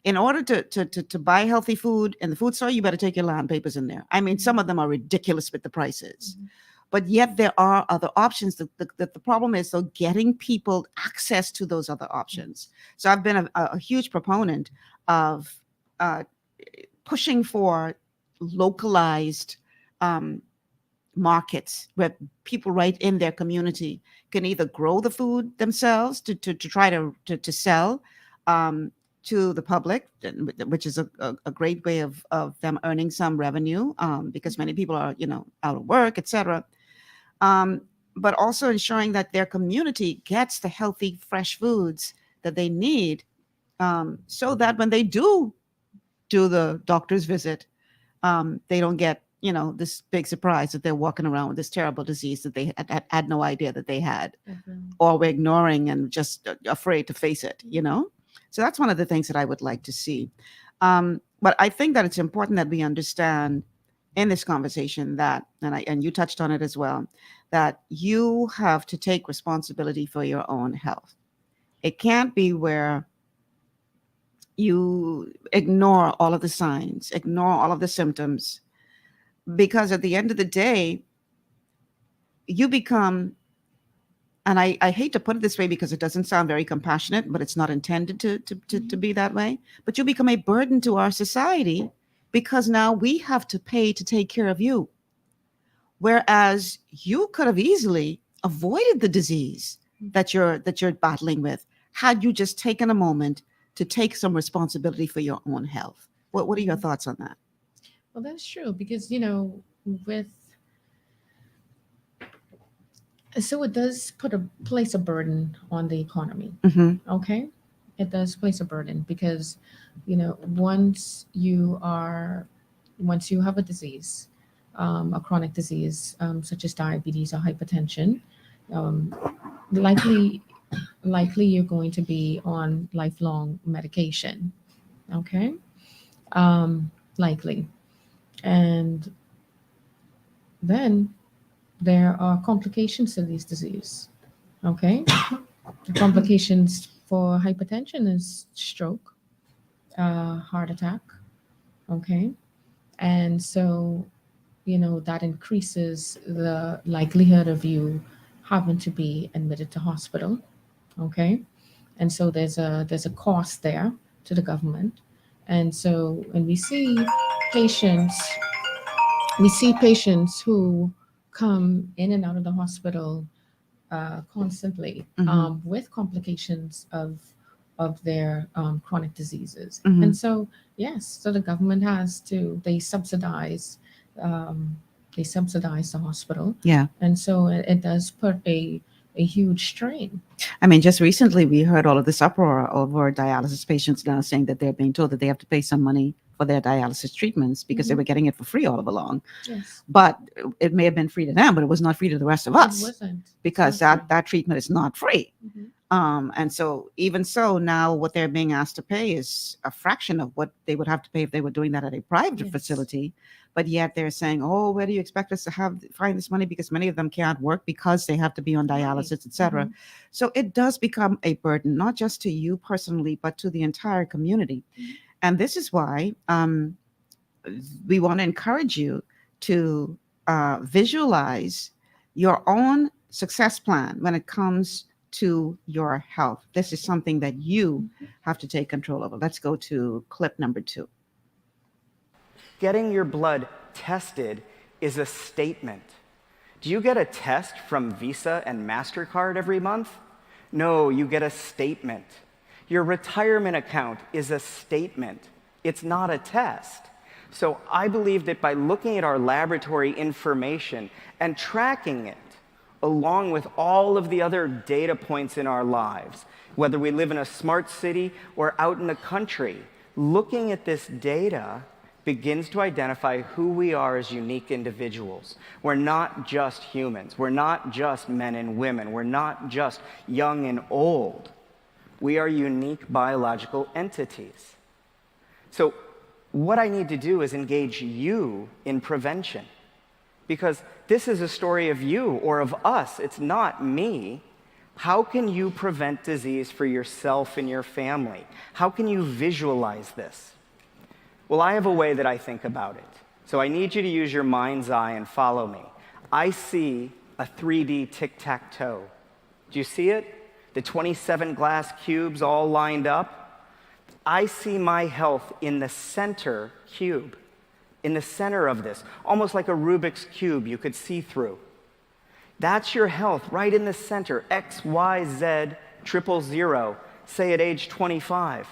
In order to buy healthy food in the food store, you better take your land papers in there. I mean, some of them are ridiculous with the prices. But yet there are other options. The problem is, though, getting people access to those other options. So I've been a huge proponent of pushing for localized markets where people right in their community can either grow the food themselves to try to sell to the public, which is a great way of them earning some revenue, because many people are out of work, etc. But also ensuring that their community gets the healthy, fresh foods that they need, so that when they do the doctor's visit, they don't get this big surprise that they're walking around with this terrible disease that they had no idea that they had, or were ignoring and just afraid to face it. So that's one of the things that I would like to see. But I think that it's important that we understand in this conversation that, and you touched on it as well, that you have to take responsibility for your own health. It can't be where you ignore all of the signs, ignore all of the symptoms, because at the end of the day, you become, and I hate to put it this way because it doesn't sound very compassionate, but it's not intended to be that way, but you become a burden to our society, because now we have to pay to take care of you. Whereas you could have easily avoided the disease that you're battling with, had you just taken a moment to take some responsibility for your own health. What are your thoughts on that? Well, that's true, because so it does place a burden on the economy. Okay, it does place a burden because once you have a disease, a chronic disease, such as diabetes or hypertension, likely you're going to be on lifelong medication. Okay, likely. And then there are complications to this disease. Okay, the complications for hypertension is stroke, heart attack. Okay, and so that increases the likelihood of you having to be admitted to hospital. Okay, and so there's a cost there to the government. And so when we see patients who come in and out of the hospital constantly, with complications of their chronic diseases. And so yes, so the government they subsidize the hospital. Yeah. And so it does put a huge strain. I mean, just recently we heard all of this uproar over dialysis patients now saying that they're being told that they have to pay some money for their dialysis treatments because they were getting it for free all along. Yes. But it may have been free to them, but it was not free to the rest of us. It wasn't. Because that treatment is not free. And so even so, now what they're being asked to pay is a fraction of what they would have to pay if they were doing that at a private facility. But yet they're saying, oh, where do you expect us to find this money? Because many of them can't work because they have to be on dialysis, etc. So it does become a burden, not just to you personally, but to the entire community. And this is why we want to encourage you to visualize your own success plan when it comes to your health. This is something that you have to take control over. Let's go to clip number 2. Getting your blood tested is a statement. Do you get a test from Visa and MasterCard every month? No, you get a statement. Your retirement account is a statement. It's not a test. So I believe that by looking at our laboratory information and tracking it, along with all of the other data points in our lives, whether we live in a smart city or out in the country, looking at this data begins to identify who we are as unique individuals. We're not just humans. We're not just men and women. We're not just young and old. We are unique biological entities. So what I need to do is engage you in prevention, because this is a story of you or of us. It's not me. How can you prevent disease for yourself and your family? How can you visualize this? Well, I have a way that I think about it. So I need you to use your mind's eye and follow me. I see a 3D tic-tac-toe. Do you see it? The 27 glass cubes all lined up. I see my health in the center cube, in the center of this, almost like a Rubik's Cube you could see through. That's your health right in the center, X, Y, Z, 000, say at age 25.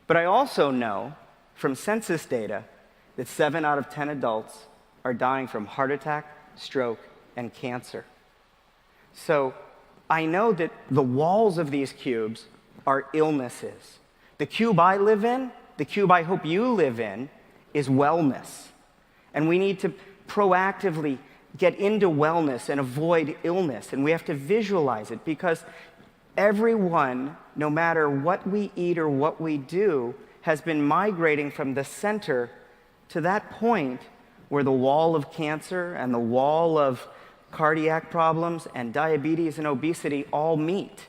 But I also know from census data that 7 out of 10 adults are dying from heart attack, stroke, and cancer. So I know that the walls of these cubes are illnesses. The cube I live in, the cube I hope you live in, is wellness. And we need to proactively get into wellness and avoid illness. And we have to visualize it, because everyone, no matter what we eat or what we do, has been migrating from the center to that point where the wall of cancer and the wall of cardiac problems and diabetes and obesity all meet.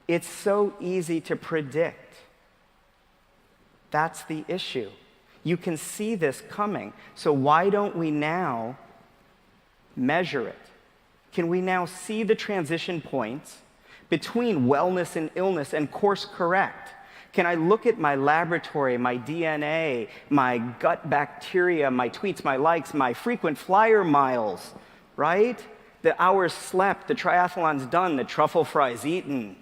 It's so easy to predict. That's the issue. You can see this coming. So why don't we now measure it? Can we now see the transition points between wellness and illness and course correct? Can I look at my laboratory, my DNA, my gut bacteria, my tweets, my likes, my frequent flyer miles, right? The hours slept, the triathlon's done, the truffle fries eaten.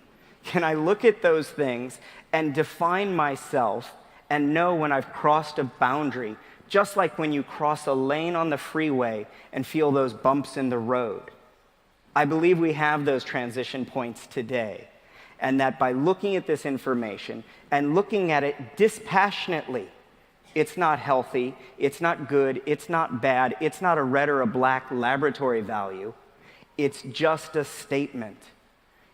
Can I look at those things and define myself and know when I've crossed a boundary, just like when you cross a lane on the freeway and feel those bumps in the road? I believe we have those transition points today, and that by looking at this information and looking at it dispassionately, it's not healthy, it's not good, it's not bad, it's not a red or a black laboratory value. It's just a statement.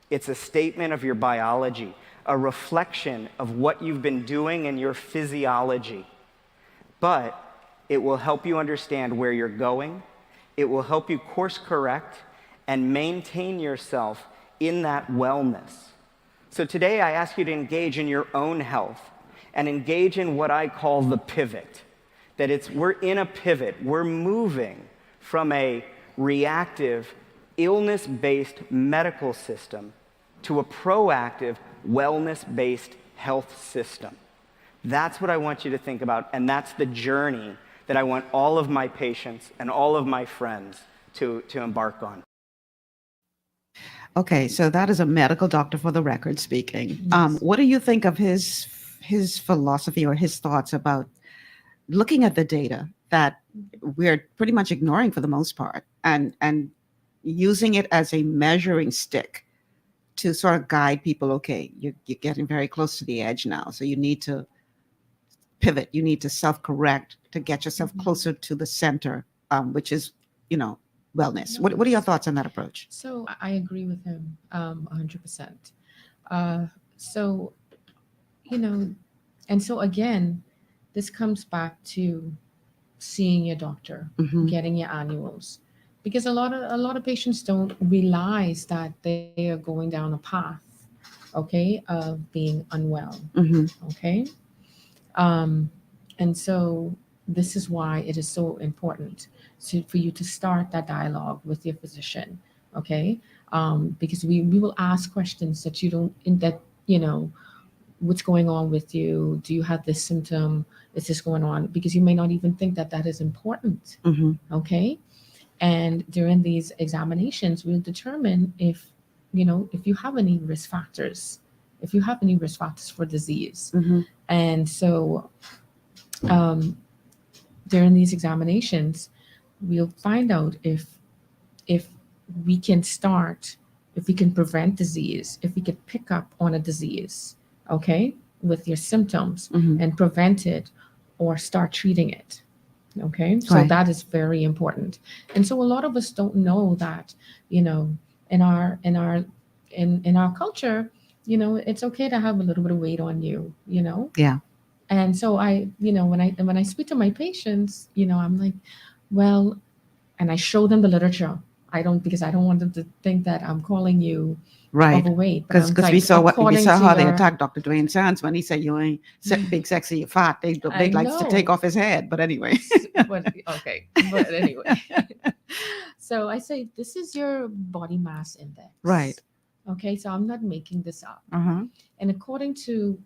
It's a statement of your biology, a reflection of what you've been doing in your physiology. But it will help you understand where you're going. It will help you course correct and maintain yourself in that wellness. So today I ask you to engage in your own health and engage in what I call the pivot. That we're in a pivot. We're moving from a reactive, illness-based medical system to a proactive, wellness-based health system. That's what I want you to think about, and that's the journey that I want all of my patients and all of my friends to embark on. Okay, so that is a medical doctor for the record speaking. What do you think of his philosophy or his thoughts about looking at the data that we're pretty much ignoring for the most part, and using it as a measuring stick to sort of guide people? Okay, you're getting very close to the edge now, so you need to pivot. You need to self-correct to get yourself closer to the center, which is, wellness. What are your thoughts on that approach? So I agree with him 100%. So, and so again, this comes back to seeing your doctor, getting your annuals, because a lot of patients don't realize that they are going down a path, okay, of being unwell, okay, and so this is why it is so important for you to start that dialogue with your physician, okay, because we will ask questions that what's going on with you? Do you have this symptom? Is this going on? Because you may not even think that is important, okay? And during these examinations, we'll determine if you have any risk factors, for disease. And so during these examinations, we'll find out if we can prevent disease, if we could pick up on a disease, okay, with your symptoms and prevent it or start treating it. Okay, so Right. that is very important. And so a lot of us don't know that, in our culture, it's okay to have a little bit of weight on you, Yeah. And so when I speak to my patients, I'm like, well, and I show them the literature. Because I don't want them to think that I'm calling you Right. overweight. But I'm Because like, we saw according to how they your- attacked Dr. Dwayne Sands when he said you ain't big, sexy, you're fat. They'd I like to take know. off his head. But anyway. but anyway. So I say, this is your body mass index. Right. Okay, so I'm not making this up. Uh-huh. And according to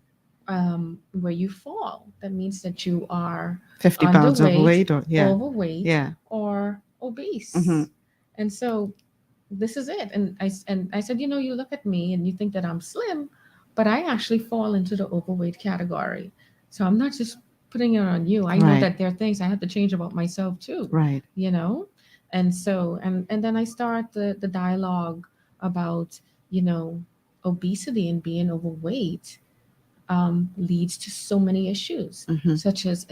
where you fall, that means that you are 50 pounds overweight or overweight Yeah. or obese. Mhm. And so this is it. And I said, you look at me and you think that I'm slim, but I actually fall into the overweight category. So I'm not just putting it on you. I know Right. that there are things I have to change about myself too. Right. And so and then I start the dialogue about obesity and being overweight leads to so many issues, such as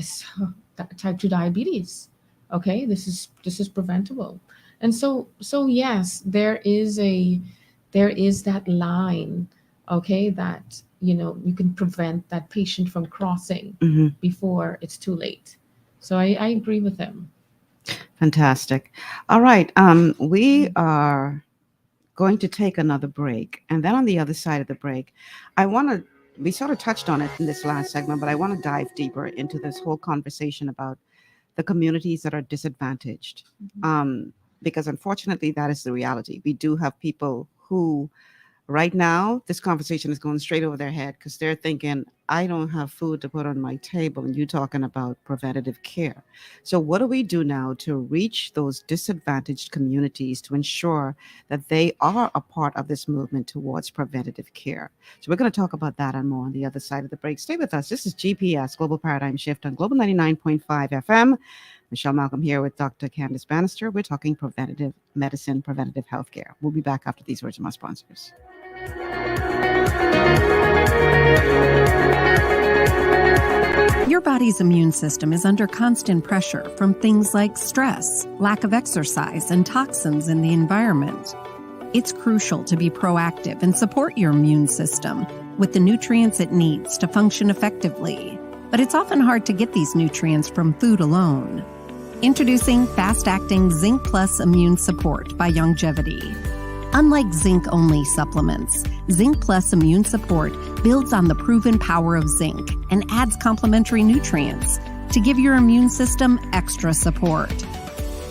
type 2 diabetes. Okay, this is preventable. And so yes, there is that line, okay, that you can prevent that patient from crossing before it's too late. So I agree with him. Fantastic. All right. We are going to take another break. And then on the other side of the break, we sort of touched on it in this last segment, but I want to dive deeper into this whole conversation about the communities that are disadvantaged. Because unfortunately, that is the reality. We do have people who, right now, this conversation is going straight over their head because they're thinking, I don't have food to put on my table, and you're talking about preventative care. So what do we do now to reach those disadvantaged communities to ensure that they are a part of this movement towards preventative care? So we're going to talk about that and more on the other side of the break. Stay with us. This is GPS, Global Paradigm Shift on Global 99.5 FM. Michelle Malcolm here with Dr. Kandis Bannister. We're talking preventative medicine, preventative healthcare. We'll be back after these words from our sponsors. Your body's immune system is under constant pressure from things like stress, lack of exercise, and toxins in the environment. It's crucial to be proactive and support your immune system with the nutrients it needs to function effectively. But it's often hard to get these nutrients from food alone. Introducing fast-acting Zinc Plus Immune Support by Longevity. Unlike zinc-only supplements, Zinc Plus Immune Support builds on the proven power of zinc and adds complementary nutrients to give your immune system extra support.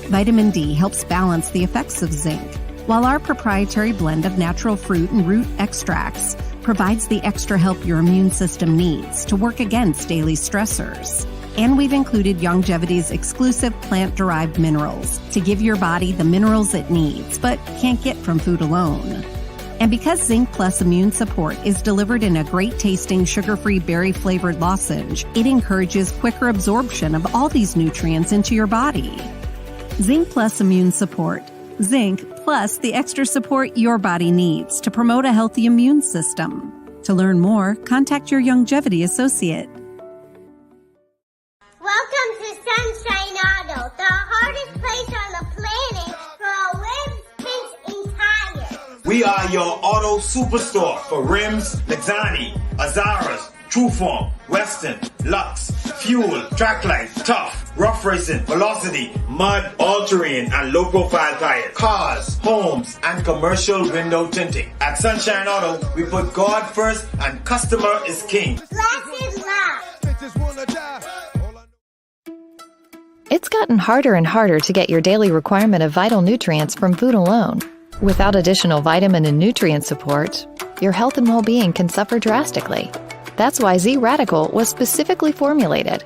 Vitamin D helps balance the effects of zinc, while our proprietary blend of natural fruit and root extracts provides the extra help your immune system needs to work against daily stressors. And we've included Longevity's exclusive plant-derived minerals to give your body the minerals it needs, but can't get from food alone. And because Zinc Plus Immune Support is delivered in a great-tasting, sugar-free, berry-flavored lozenge, it encourages quicker absorption of all these nutrients into your body. Zinc Plus Immune Support. Zinc plus the extra support your body needs to promote a healthy immune system. To learn more, contact your Longevity associate. Welcome to Sunshine Auto, the hardest place on the planet for rims, paints, and tires. We are your auto superstore for rims, Lexani, Azaras, Trueform, Western, Lux, Fuel, Tracklight, Tough, Rough Racing, Velocity, Mud, All-Terrain, and low-profile tires. Cars, homes, and commercial window tinting. At Sunshine Auto, we put God first and customer is king. Blessed love. It's gotten harder and harder to get your daily requirement of vital nutrients from food alone. Without additional vitamin and nutrient support, your health and well-being can suffer drastically. That's why Z Radical was specifically formulated.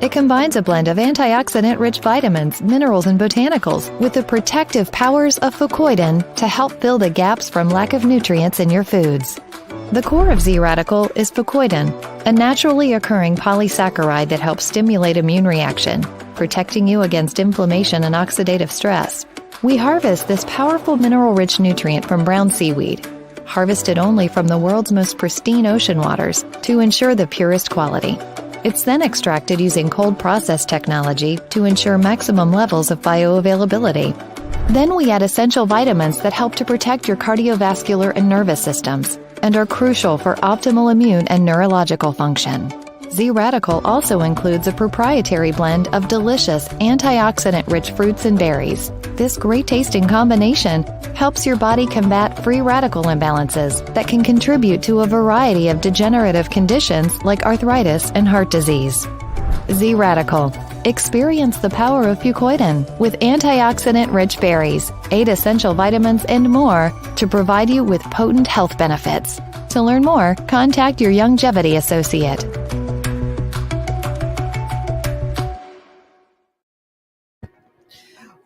It combines a blend of antioxidant-rich vitamins, minerals, and botanicals with the protective powers of fucoidan to help fill the gaps from lack of nutrients in your foods. The core of Z-Radical is fucoidan, a naturally occurring polysaccharide that helps stimulate immune reaction, protecting you against inflammation and oxidative stress. We harvest this powerful mineral-rich nutrient from brown seaweed, harvested only from the world's most pristine ocean waters to ensure the purest quality. It's then extracted using cold process technology to ensure maximum levels of bioavailability. Then we add essential vitamins that help to protect your cardiovascular and nervous systems and are crucial for optimal immune and neurological function. Z-Radical also includes a proprietary blend of delicious antioxidant-rich fruits and berries. This great-tasting combination helps your body combat free radical imbalances that can contribute to a variety of degenerative conditions like arthritis and heart disease. Z-Radical. Experience the power of fucoidan with antioxidant-rich berries, 8 essential vitamins, and more to provide you with potent health benefits. To learn more, contact your Longevity associate.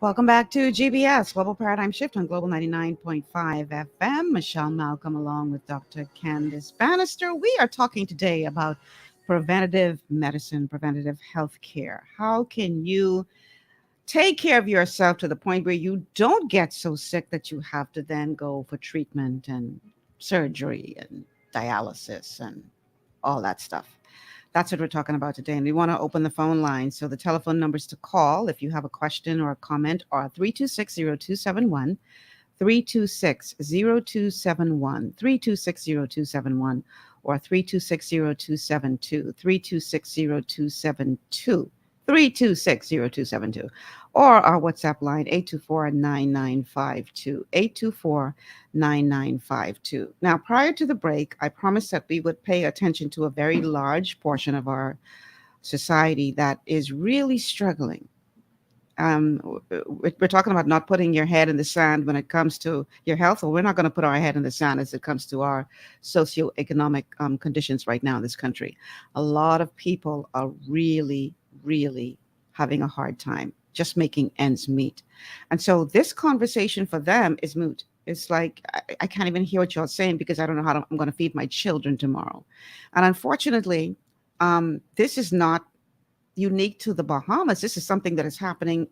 Welcome back to GBS, Global Paradigm Shift on Global 99.5 FM. Michelle Malcolm along with Dr. Kandis Bannister. We are talking today about preventative medicine, preventative health care. How can you take care of yourself to the point where you don't get so sick that you have to then go for treatment and surgery and dialysis and all that stuff? That's what we're talking about today. And we want to open the phone line. So the telephone numbers to call if you have a question or a comment are 326-0271, 326-0271, 326-0271, or 326-0272, 326-0272, 326-0272, or our WhatsApp line 824-9952, 824-9952. Now, prior to the break, I promised that we would pay attention to a very large portion of our society that is really struggling. We're talking about not putting your head in the sand when it comes to your health, or we're not going to put our head in the sand as it comes to our socioeconomic conditions right now in this country. A lot of people are really having a hard time just making ends meet. And so this conversation for them is moot. It's like, I can't even hear what you're saying because I don't know how I'm going to feed my children tomorrow. And unfortunately, this is not unique to the Bahamas. This is something that is happening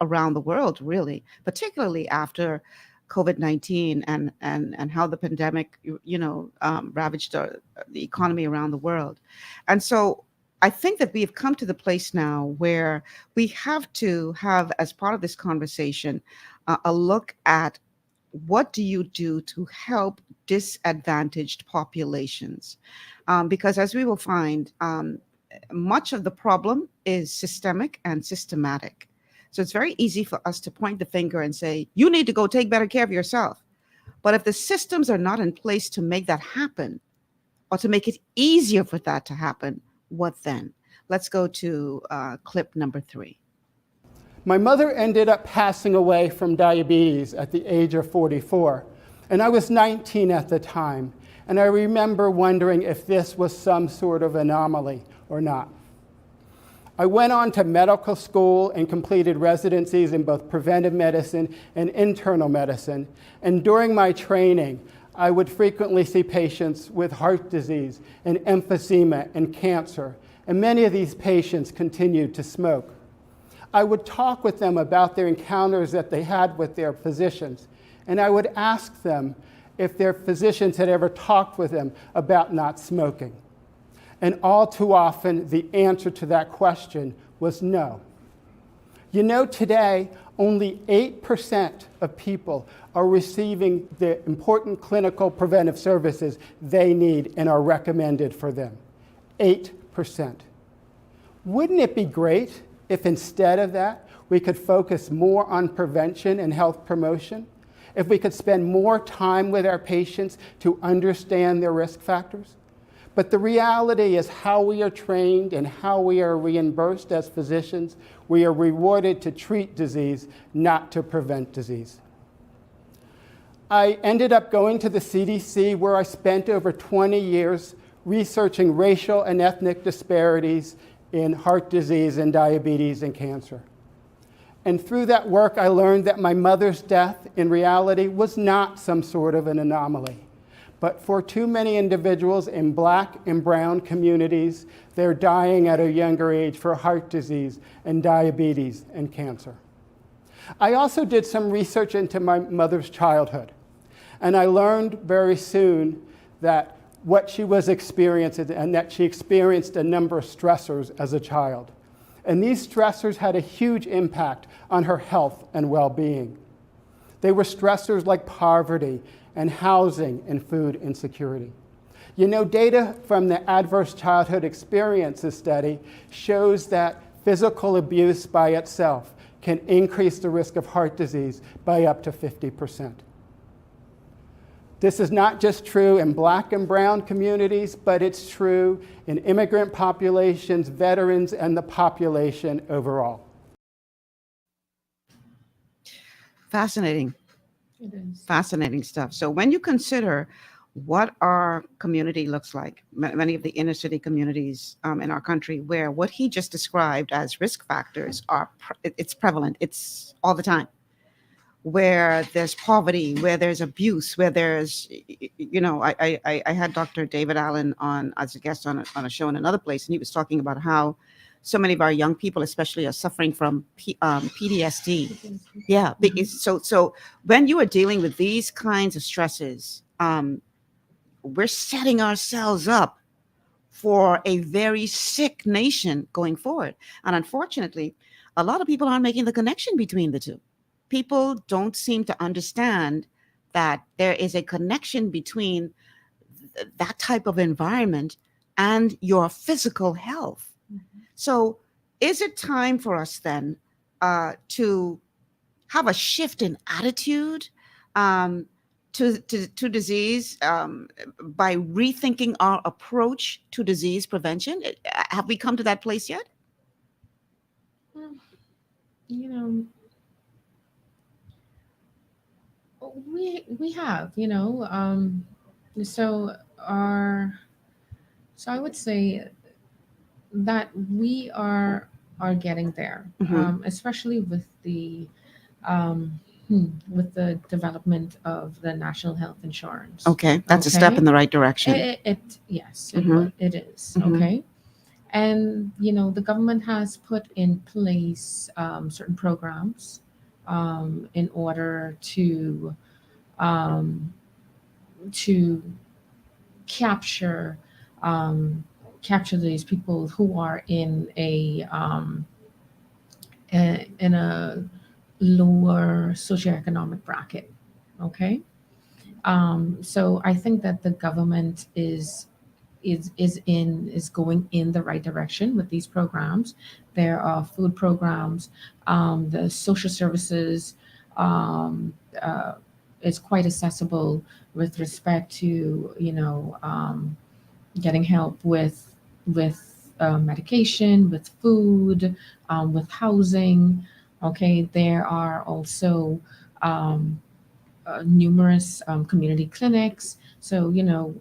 around the world, really, particularly after COVID-19 and how the pandemic, ravaged the economy around the world. And so I think that we've come to the place now where we have to have, as part of this conversation, a look at what do you do to help disadvantaged populations? Because as we will find, much of the problem is systemic and systematic. So it's very easy for us to point the finger and say, you need to go take better care of yourself. But if the systems are not in place to make that happen, or to make it easier for that to happen, what then? Let's go to clip number 3. My mother ended up passing away from diabetes at the age of 44, and I was 19 at the time. And I remember wondering if this was some sort of anomaly or not. I went on to medical school and completed residencies in both preventive medicine and internal medicine. And during my training, I would frequently see patients with heart disease and emphysema and cancer. And many of these patients continued to smoke. I would talk with them about their encounters that they had with their physicians. And I would ask them if their physicians had ever talked with them about not smoking. And all too often, the answer to that question was no. You know, today, only 8% of people are receiving the important clinical preventive services they need and are recommended for them. 8%. Wouldn't it be great if instead of that, we could focus more on prevention and health promotion? If we could spend more time with our patients to understand their risk factors? But the reality is how we are trained and how we are reimbursed as physicians, we are rewarded to treat disease, not to prevent disease. I ended up going to the CDC, where I spent over 20 years researching racial and ethnic disparities in heart disease and diabetes and cancer. And through that work, I learned that my mother's death in reality was not some sort of an anomaly. But for too many individuals in Black and brown communities, they're dying at a younger age for heart disease and diabetes and cancer. I also did some research into my mother's childhood. And I learned very soon that what she was experiencing, and that she experienced a number of stressors as a child. And these stressors had a huge impact on her health and well-being. They were stressors like poverty and housing and food insecurity. You know, data from the Adverse Childhood Experiences study shows that physical abuse by itself can increase the risk of heart disease by up to 50%. This is not just true in Black and brown communities, but it's true in immigrant populations, veterans, and the population overall. Fascinating. It is. Fascinating stuff. So when you consider what our community looks like, many of the inner city communities in our country, where what he just described as risk factors are, it's prevalent, it's all the time. Where there's poverty, where there's abuse, where there's, you know, I had Dr. David Allen on as a guest on a show in another place, and he was talking about how so many of our young people, especially, are suffering from PTSD. Yeah, because so when you are dealing with these kinds of stresses, we're setting ourselves up for a very sick nation going forward. And unfortunately, a lot of people aren't making the connection between the two. People don't seem to understand that there is a connection between that type of environment and your physical health. Mm-hmm. So is it time for us then to have a shift in attitude to disease by rethinking our approach to disease prevention? Have we come to that place yet? You know, we have, you know, so I would say that we are getting there, mm-hmm. Especially with the development of the national health insurance. Okay, that's a step in the right direction. Yes, mm-hmm. it is. Mm-hmm. Okay. And, you know, the government has put in place certain programs in order to capture these people who are in a lower socioeconomic bracket. Okay, so I think that the government is going in the right direction with these programs. There are food programs, the social services is quite accessible with respect to, you know, getting help with medication, with food, with housing. Okay, there are also numerous community clinics. So, you know,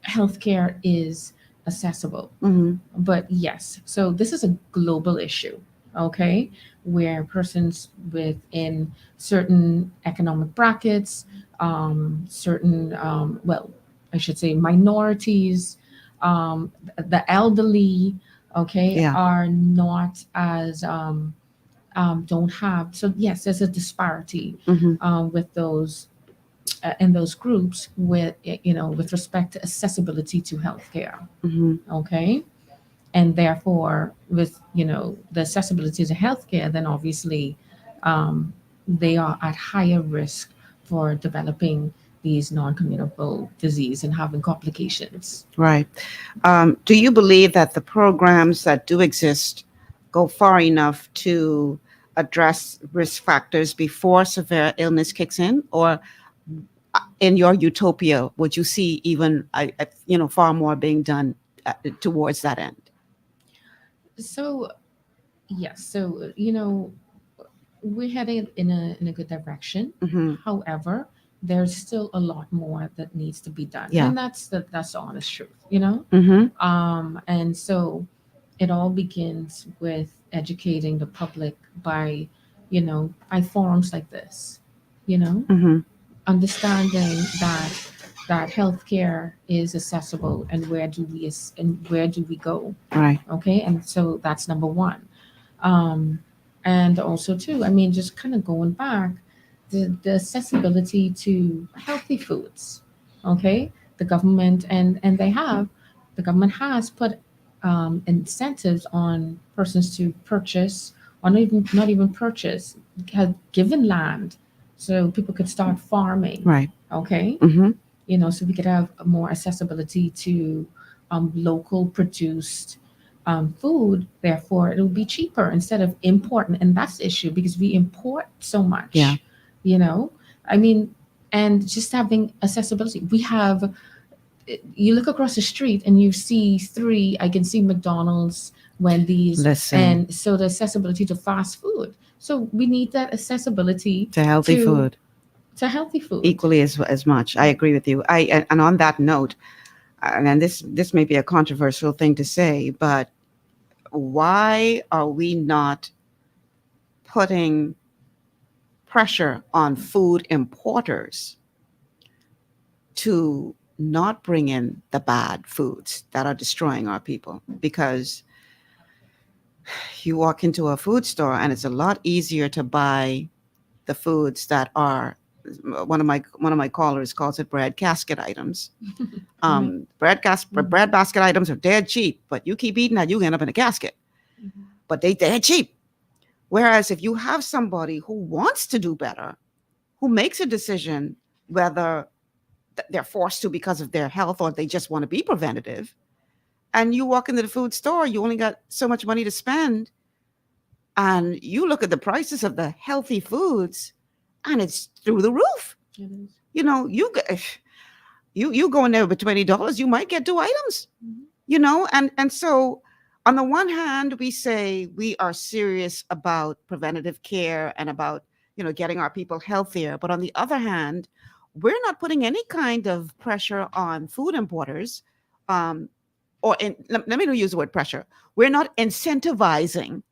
healthcare is accessible. Mm-hmm. But yes, so this is a global issue, okay, where persons within certain economic brackets, certain, well, I should say minorities, the elderly, okay, yeah. are not as, don't have, so yes, there's a disparity mm-hmm. With those in those groups with, you know, with respect to accessibility to healthcare. Mm-hmm. Okay. And therefore, with, you know, the accessibility to healthcare, then obviously they are at higher risk for developing these non-communicable disease and having complications. Right. Do you believe that the programs that do exist go far enough to address risk factors before severe illness kicks in? Or in your utopia, would you see even, you know, far more being done towards that end? So, yes. So, you know, we're heading in a good direction. Mm-hmm. However, there's still a lot more that needs to be done. Yeah. And that's the honest truth, you know? Mm-hmm. And so it all begins with educating the public by, by forums like this, Mm-hmm. understanding that healthcare is accessible, and where do we go? Right. Okay, and so that's number one. um, and also too, I mean, just kind of going back, the accessibility to healthy foods. Okay, the government and the government has put incentives on persons to purchase, or not even purchase, have given land so people could start farming. Right. Okay, Mm-hmm. so we could have more accessibility to local produced food. Therefore, it'll be cheaper instead of importing, and that's the issue because we import so much. Yeah. I mean, and just having accessibility. We have. You look across the street and you see three. I can see McDonald's, Wendy's, Listen. and so the accessibility to fast food. So we need that accessibility To healthy food. To healthy food. Equally as much. I agree with you. And on that note, and this may be a controversial thing to say, but why are we not putting pressure on food importers to not bring in the bad foods that are destroying our people? Because you walk into a food store and it's a lot easier to buy the foods that are, one of my callers calls it bread casket items. Bread basket items are dead cheap, but you keep eating that, you end up in a casket. But they're cheap. Whereas if you have somebody who wants to do better, who makes a decision whether they're forced to because of their health or they just want to be preventative, and you walk into the food store, you only got so much money to spend, and you look at the prices of the healthy foods, and it's through the roof. It is. You go in there with $20, you might get 2 items. And so on the one hand, we say we are serious about preventative care and about getting our people healthier, but on the other hand, we're not putting any kind of pressure on food importers, let me not use the word pressure. We're not incentivizing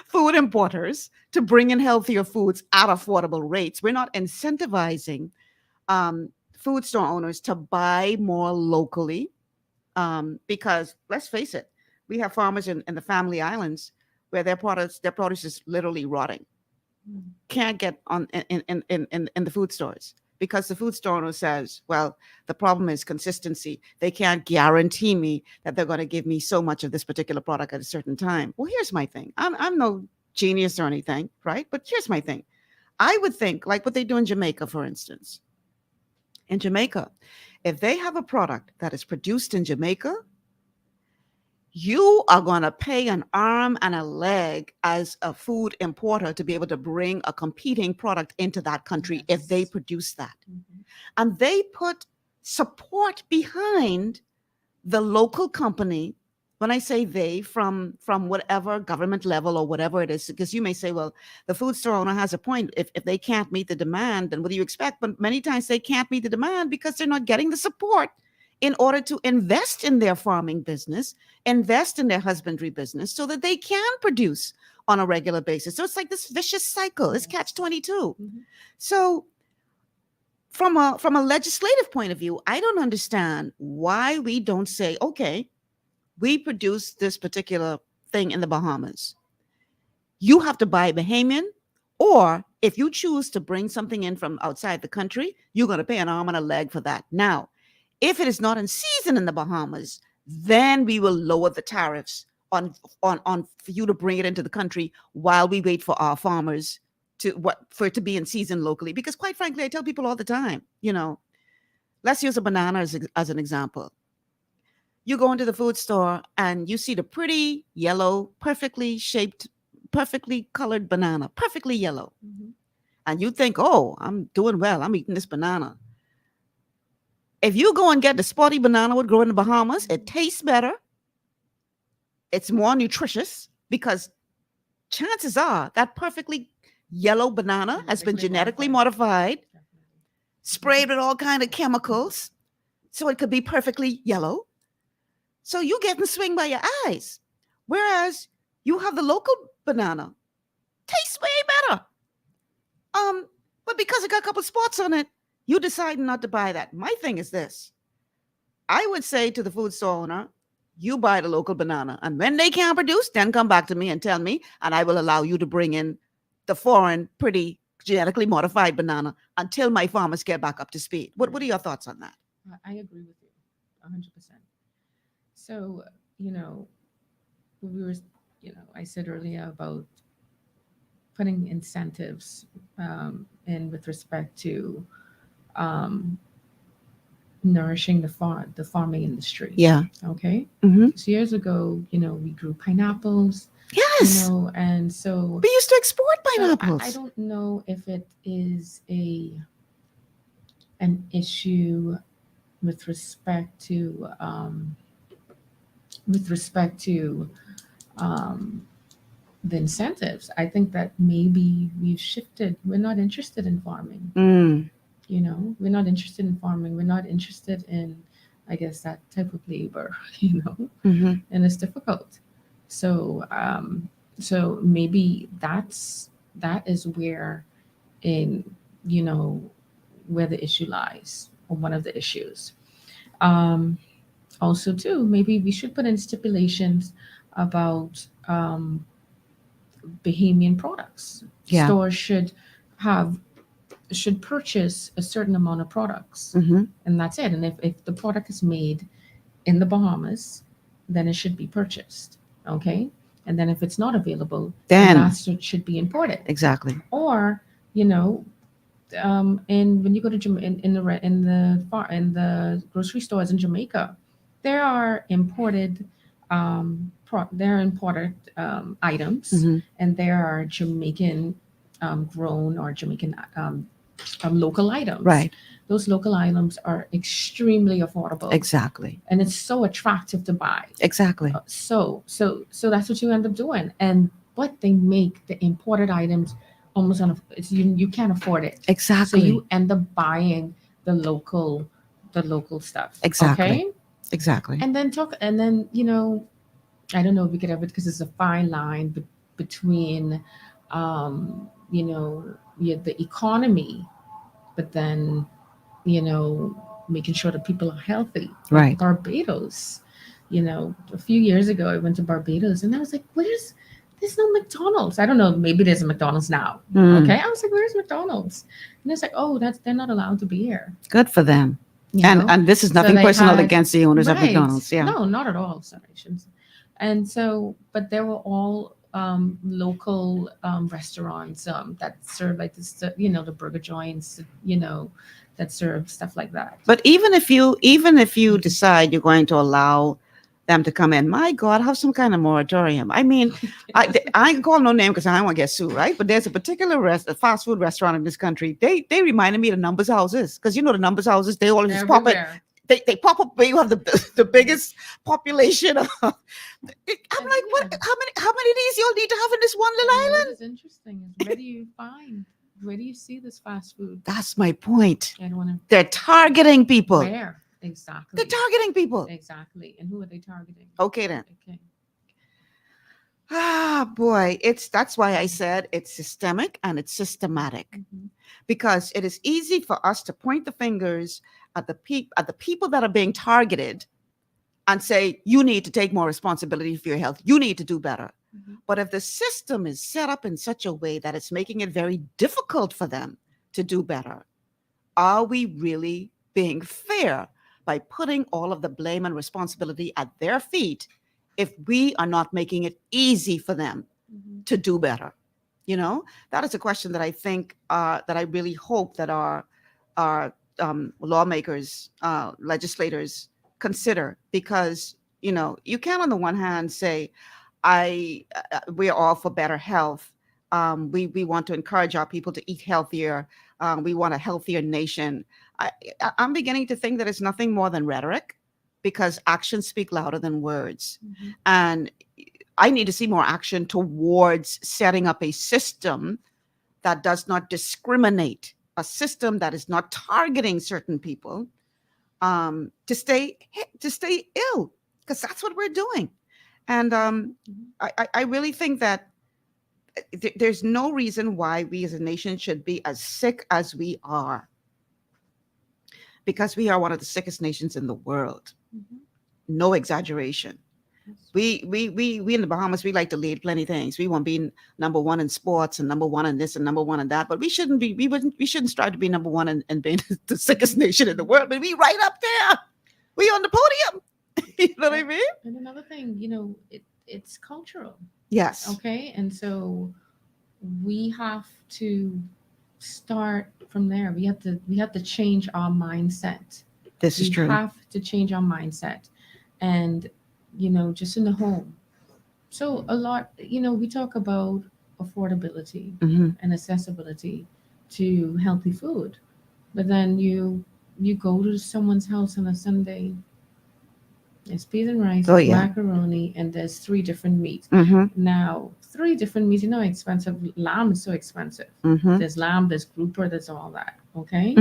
food importers to bring in healthier foods at affordable rates. We're not incentivizing food store owners to buy more locally, because let's face it, we have farmers in the Family Islands where their produce is literally rotting. Can't get on in the food stores because the food store owner says, well, the problem is consistency. They can't guarantee me that they're going to give me so much of this particular product at a certain time. Well, here's my thing. I'm no genius or anything, right? But here's my thing. I would think like what they do in Jamaica, for instance. In Jamaica, if they have a product that is produced in Jamaica, you are going to pay an arm and a leg as a food importer to be able to bring a competing product into that country if they produce that. And they put support behind the local company. When I say they, from whatever government level or whatever it is, because you may say, well, the food store owner has a point. If they can't meet the demand, then what do you expect? But many times they can't meet the demand because they're not getting the support in order to invest in their farming business, invest in their husbandry business so that they can produce on a regular basis. So it's like this vicious cycle. It's catch-22. So from a legislative point of view, I don't understand why we don't say, okay, we produce this particular thing in the Bahamas. You have to buy Bahamian, or if you choose to bring something in from outside the country, you're going to pay an arm and a leg for that. Now, if it is not in season in the Bahamas, then we will lower the tariffs on for you to bring it into the country while we wait for our farmers for it to be in season locally. Because quite frankly, I tell people all the time, let's use a banana as an example. You go into the food store and you see the pretty yellow, perfectly shaped, perfectly colored banana, perfectly yellow. And you think, oh, I'm doing well. I'm eating this banana. If you go and get the spotty banana would grow in the Bahamas, it tastes better. It's more nutritious because chances are that perfectly yellow banana has been genetically modified, sprayed with all kinds of chemicals, so it could be perfectly yellow. So you getting swing by your eyes. Whereas you have the local banana, tastes way better. But because it got a couple spots on it, you decide not to buy that. My thing is this. I would say to the food store owner, you buy the local banana. And when they can't produce, then come back to me and tell me, and I will allow you to bring in the foreign, pretty, genetically modified banana until my farmers get back up to speed. What are your thoughts on that? I agree with you 100%. So, we were, I said earlier about putting incentives in with respect to nourishing the farming industry. Yeah. Okay. Mm-hmm. So years ago, we grew pineapples. Yes. And so we used to export pineapples. So I don't know if it is an issue with respect to the incentives. I think that maybe we've shifted. We're not interested in farming. We're not interested in farming. We're not interested in, I guess, that type of labor. Mm-hmm. And it's difficult. So maybe that is where where the issue lies, or one of the issues. Also, too, maybe we should put in stipulations about Bahamian products. Yeah. Stores should purchase a certain amount of products, Mm-hmm. and that's it. And if the product is made in the Bahamas, then it should be purchased. Okay. And then if it's not available, then that should be imported. Exactly. Or, and when you go to in the grocery stores in Jamaica, there are imported items, Mm-hmm. and there are Jamaican grown or Jamaican local items. Right. Those local items are extremely affordable. Exactly. And it's so attractive to buy. Exactly. So that's what you end up doing. But they make the imported items almost you can't afford it. Exactly. So you end up buying the local stuff. Exactly. Okay. Exactly. And then I don't know if we could ever, because it's a fine line between the economy, but then making sure that people are healthy. Like right. Barbados, a few years ago I went to Barbados and I was like, there's no McDonald's. I don't know, maybe there's a McDonald's now. Okay. I was like, where's McDonald's? And it's like, oh, they're not allowed to be here. Good for them. And this is nothing personal against the owners of McDonald's. Yeah. No, not at all. Sorry. And so, but there were all local restaurants that serve like this, the burger joints, that serve stuff like that. But even if you decide you're going to allow them to come in, my God, have some kind of moratorium. I mean, I ain't call no name because I don't want to get sued, right? But there's a particular fast food restaurant in this country. They reminded me of the Numbers houses, because the Numbers houses, they always pop it. They pop up where you have the biggest population. I'm like, what? How many of these y'all need to have in this one little island? What's interesting is where do you see this fast food? That's my point. I don't want to. They're targeting people. Where exactly? They're targeting people. Exactly, and who are they targeting? Okay then. Okay. Boy, that's why I said it's systemic and it's systematic, because it is easy for us to point the fingers at the people that are being targeted and say, you need to take more responsibility for your health. You need to do better. But if the system is set up in such a way that it's making it very difficult for them to do better, are we really being fair by putting all of the blame and responsibility at their feet if we are not making it easy for them to do better? That is a question that I think that I really hope that our lawmakers, legislators consider, because you can on the one hand say we're all for better health. We want to encourage our people to eat healthier. We want a healthier nation. I'm beginning to think that it's nothing more than rhetoric, because actions speak louder than words. And I need to see more action towards setting up a system that does not discriminate, a system that is not targeting certain people to stay ill. because that's what we're doing. And I really think that there's no reason why we as a nation should be as sick as we are, because we are one of the sickest nations in the world. No exaggeration. We in the Bahamas, we like to lead plenty things. We want to be number one in sports and number one in this and number one in that, but we shouldn't shouldn't strive to be number one and being the sickest nation in the world. But we right up there. We on the podium. You know what I mean? And another thing, it's cultural. Yes. Okay. And so we have to start from there. We have to change our mindset. This is true. We have to change our mindset. And just in the home. So a lot, we talk about affordability and accessibility to healthy food, but then you go to someone's house on a Sunday, there's peas and rice, macaroni, and there's 3 different meats. Now, 3 different meats, how expensive. Lamb is so expensive. There's lamb, there's grouper, there's all that. Okay.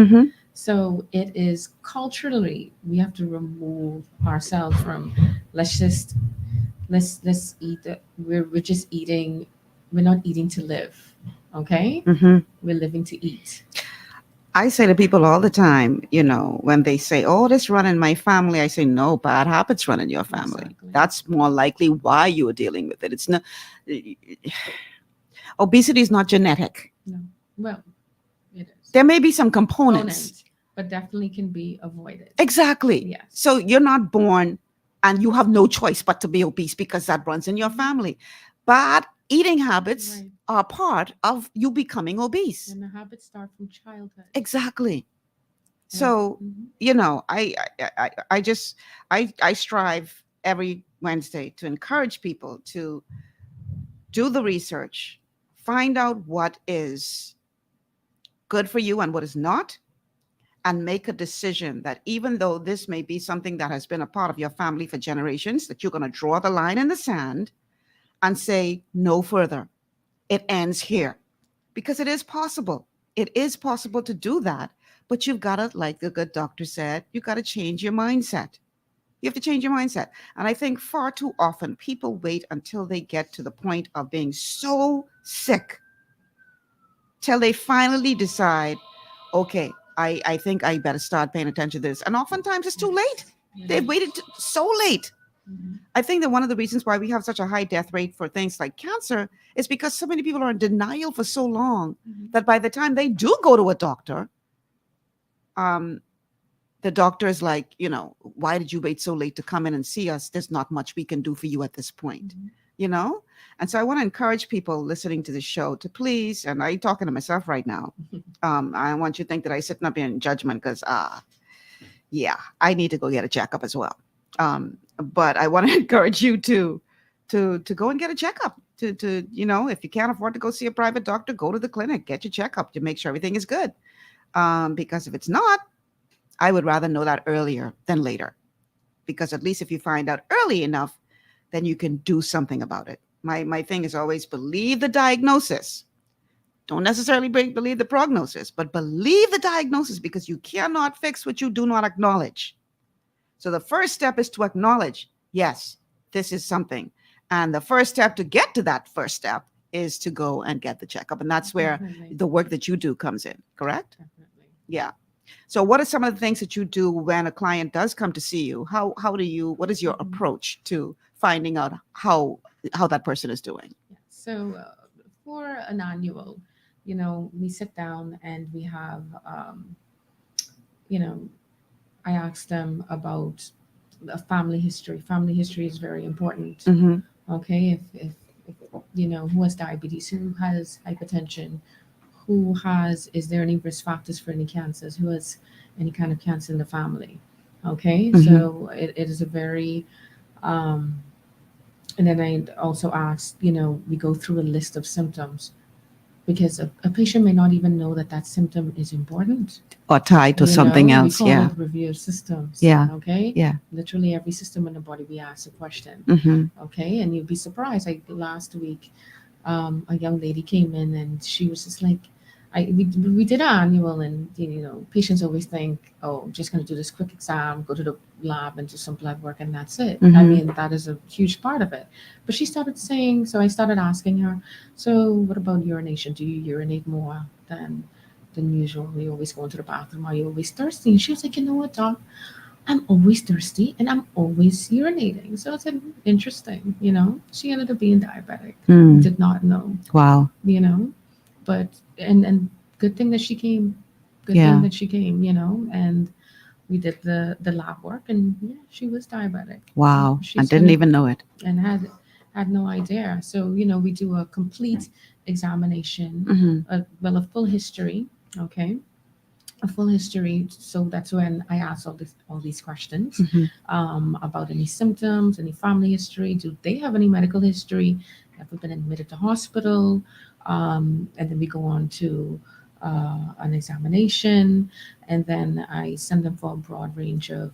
So it is culturally, we have to remove ourselves from let's eat. We're just eating. We're not eating to live. Okay. We're living to eat. I say to people all the time, when they say, "Oh, this run in my family," I say, "No, bad habits run in your family." Exactly. That's more likely why you are dealing with it. It's not. Obesity is not genetic. No. Well, it is. There may be some components, but definitely can be avoided. Exactly. Yes. So you're not born and you have no choice but to be obese because that runs in your family. Bad eating habits are part of you becoming obese. And the habits start from childhood. Exactly. So, I strive every Wednesday to encourage people to do the research, find out what is good for you and what is not, and make a decision that even though this may be something that has been a part of your family for generations, that you're going to draw the line in the sand and say no further. It ends here, because it is possible. It is possible to do that, but you've got to, like the good doctor said, you've got to change your mindset. You have to change your mindset. And I think far too often people wait until they get to the point of being so sick till they finally decide, okay, I think I better start paying attention to this. And oftentimes it's too late. They've waited so late. I think that one of the reasons why we have such a high death rate for things like cancer is because so many people are in denial for so long that by the time they do go to a doctor, the doctor is like, why did you wait so late to come in and see us? There's not much we can do for you at this point, And so I want to encourage people listening to the show to please, and I'm talking to myself right now. I want you to think that I'm sitting up here in judgment because, I need to go get a checkup as well. But I want to encourage you to go and get a checkup. To if you can't afford to go see a private doctor, go to the clinic, get your checkup to make sure everything is good. Because if it's not, I would rather know that earlier than later. Because at least if you find out early enough, then you can do something about it. My thing is always believe the diagnosis. Don't necessarily believe the prognosis, but believe the diagnosis, because you cannot fix what you do not acknowledge. So the first step is to acknowledge, yes, this is something. And the first step to get to that first step is to go and get the checkup. And that's where the work that you do comes in, correct? Definitely. Yeah. So what are some of the things that you do when a client does come to see you? What is your approach to finding out how that person is doing? Yeah. So for an annual, we sit down and we have, I ask them about a family history. Family history is very important. Okay. If who has diabetes, who has hypertension, is there any risk factors for any cancers, who has any kind of cancer in the family? Okay. So it is a very, and then I also ask, we go through a list of symptoms, because a patient may not even know that symptom is important or tied to something else. We call it review of systems. Yeah. Okay. Yeah. Literally every system in the body, we ask a question. Okay. And you'd be surprised. Last week, a young lady came in and she was just like, we did our annual, and patients always think, oh, I'm just going to do this quick exam, go to the lab and do some blood work, and that's it. I mean, that is a huge part of it. But she started saying, so I started asking her, so what about urination? Do you urinate more than usual? You always go into the bathroom? Are you always thirsty? And she was like, you know what, doc? I'm always thirsty and I'm always urinating. So I said, interesting, She ended up being diabetic. Did not know. Wow. But and good thing that she came. Good Yeah. thing that she came, and we did the lab work, and yeah, she was diabetic. Wow. I She's didn't gonna- even know it. and had no idea. So we do a complete examination, a full history. Okay, a full history. So that's when I ask all these questions about any symptoms, any family history. Do they have any medical history? Have we been admitted to hospital? And then we go on to an examination, and then I send them for a broad range of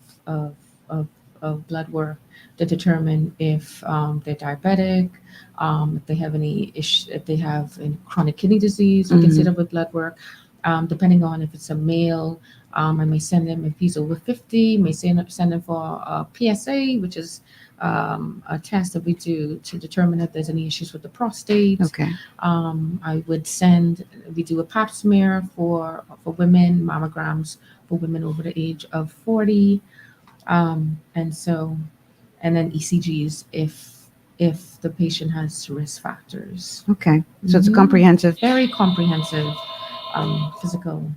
blood work to determine if they're diabetic, if they have any if they have any chronic kidney disease. We consider with blood work. Depending on if it's a male, I may send him, if he's over 50, may send him for a PSA, which is a test that we do to determine if there's any issues with the prostate. Okay. We do a pap smear for women, mammograms for women over the age of 40. And then ECGs if the patient has risk factors. Okay. So it's a comprehensive. Very comprehensive physical.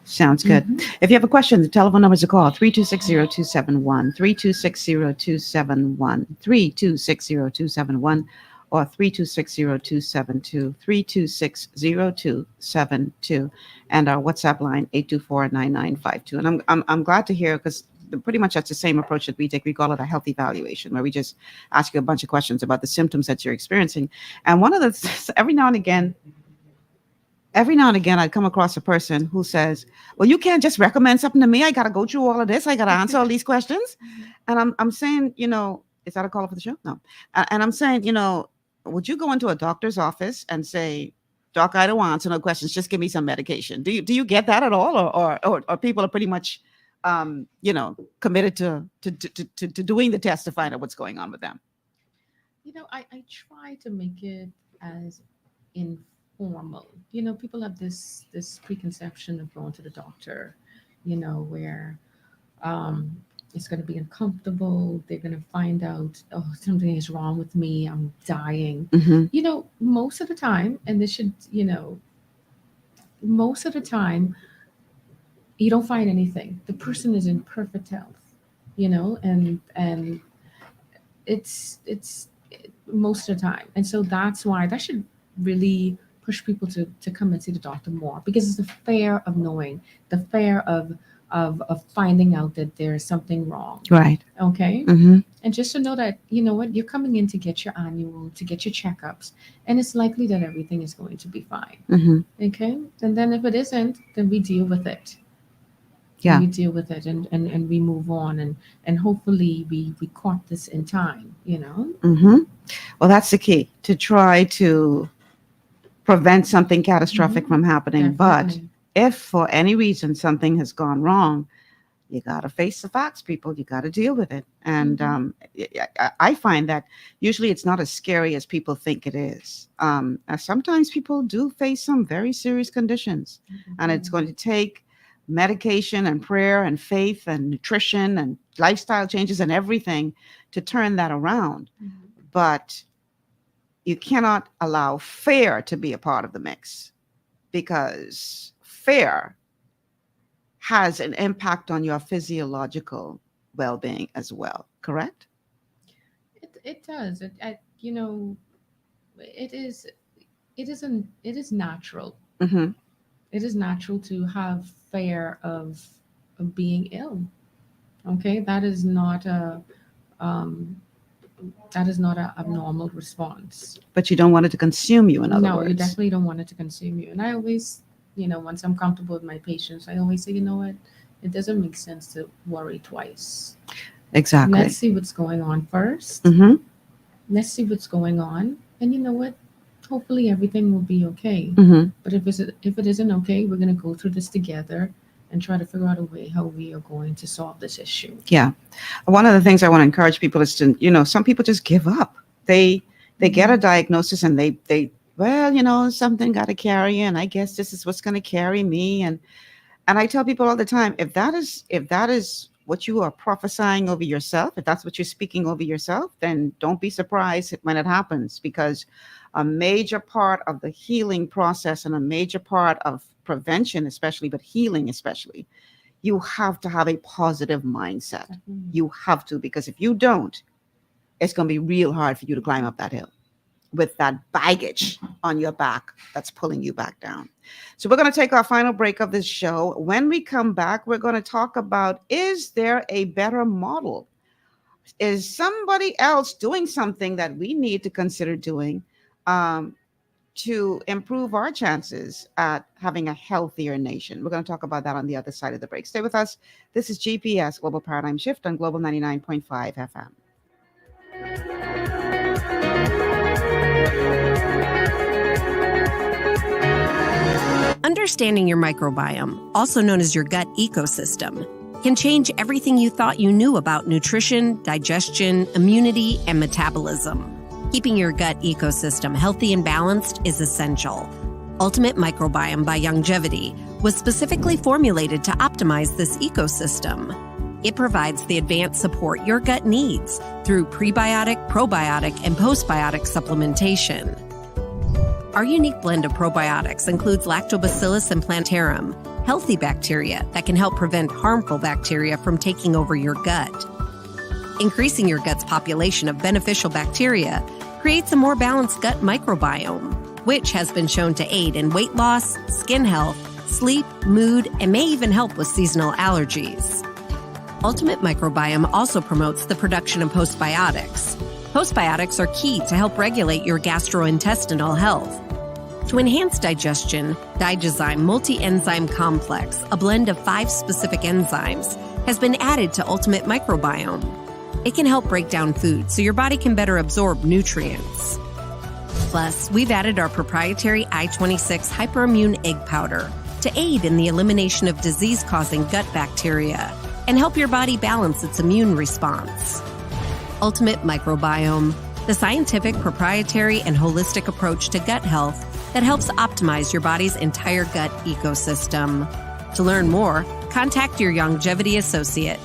Sounds good. If you have a question, the telephone number is a call 3260271, 3260271, 3260271, or 3260272, 3260272, and our WhatsApp line 824-9952. And I'm glad to hear, because pretty much that's the same approach that we take. We call it a health evaluation, where we just ask you a bunch of questions about the symptoms that you're experiencing. And one of the every now and again, I come across a person who says, well, you can't just recommend something to me. I got to go through all of this. I got to answer all these questions. And I'm saying, is that a call for the show? No. And I'm saying, would you go into a doctor's office and say, doc, I don't want to answer no questions. Just give me some medication. Do you get that at all? Or people are pretty much, committed to doing the test to find out what's going on with them? I try to make it as informal. People have this preconception of going to the doctor, where it's going to be uncomfortable. They're going to find out, oh, something is wrong with me. I'm dying. Most of the time, and this should, most of the time, you don't find anything. The person is in perfect health, and it's most of the time. And so that's why that should really push people to come and see the doctor more, because it's the fear of knowing, the fear of finding out that there's something wrong. Right. Okay. And just to know that, you're coming in to get your annual, to get your checkups, and it's likely that everything is going to be fine. Okay. And then if it isn't, then we deal with it. Yeah. We deal with it and we move on, and hopefully we caught this in time, Well, that's the key, to try to prevent something catastrophic from happening. Definitely. But if for any reason something has gone wrong, you got to face the facts, people. You got to deal with it. And I find that usually it's not as scary as people think it is. Sometimes people do face some very serious conditions, and it's going to take medication and prayer and faith and nutrition and lifestyle changes and everything to turn that around. But you cannot allow fear to be a part of the mix, because fear has an impact on your physiological well-being as well. Correct? It does. It is natural. It is natural to have fear of being ill. Okay, that is not a abnormal response. But you don't want it to consume you, in other No, words. you definitely don't want it to consume you. And I always, once I'm comfortable with my patients, I always say, what, it doesn't make sense to worry twice. Exactly. Let's see what's going on first. Let's see what's going on. And you know what? hopefully everything will be okay. But if it isn't okay, we're going to go through this together and try to figure out a way how we are going to solve this issue. Yeah. One of the things I want to encourage people is to, some people just give up. They get a diagnosis and they well, something got to carry, and I guess this is what's going to carry me. And I tell people all the time, if that is what you are prophesying over yourself, if that's what you're speaking over yourself, then don't be surprised when it happens, because a major part of the healing process and a major part of prevention, especially, but healing especially, you have to have a positive mindset. You have to, because if you don't, it's going to be real hard for you to climb up that hill with that baggage on your back that's pulling you back down. So we're going to take our final break of this show. When we come back, we're going to talk about, is there a better model? Is somebody else doing something that we need to consider doing to improve our chances at having a healthier nation? We're going to talk about that on the other side of the break. Stay with us. This is GPS Global Paradigm Shift on Global 99.5 FM. Understanding your microbiome, also known as your gut ecosystem, can change everything you thought you knew about nutrition, digestion, immunity, and metabolism. Keeping your gut ecosystem healthy and balanced is essential. Ultimate Microbiome by Longevity was specifically formulated to optimize this ecosystem. It provides the advanced support your gut needs through prebiotic, probiotic, and postbiotic supplementation. Our unique blend of probiotics includes Lactobacillus and Plantarum, healthy bacteria that can help prevent harmful bacteria from taking over your gut. Increasing your gut's population of beneficial bacteria creates a more balanced gut microbiome, which has been shown to aid in weight loss, skin health, sleep, mood, and may even help with seasonal allergies. Ultimate Microbiome also promotes the production of postbiotics. Postbiotics are key to help regulate your gastrointestinal health. To enhance digestion, Digizyme Multi-Enzyme Complex, a blend of 5 specific enzymes, has been added to Ultimate Microbiome. It can help break down food so your body can better absorb nutrients. Plus, we've added our proprietary I-26 Hyperimmune Egg Powder to aid in the elimination of disease-causing gut bacteria and help your body balance its immune response. Ultimate Microbiome, the scientific, proprietary, and holistic approach to gut health that helps optimize your body's entire gut ecosystem. To learn more, contact your Longevity associate.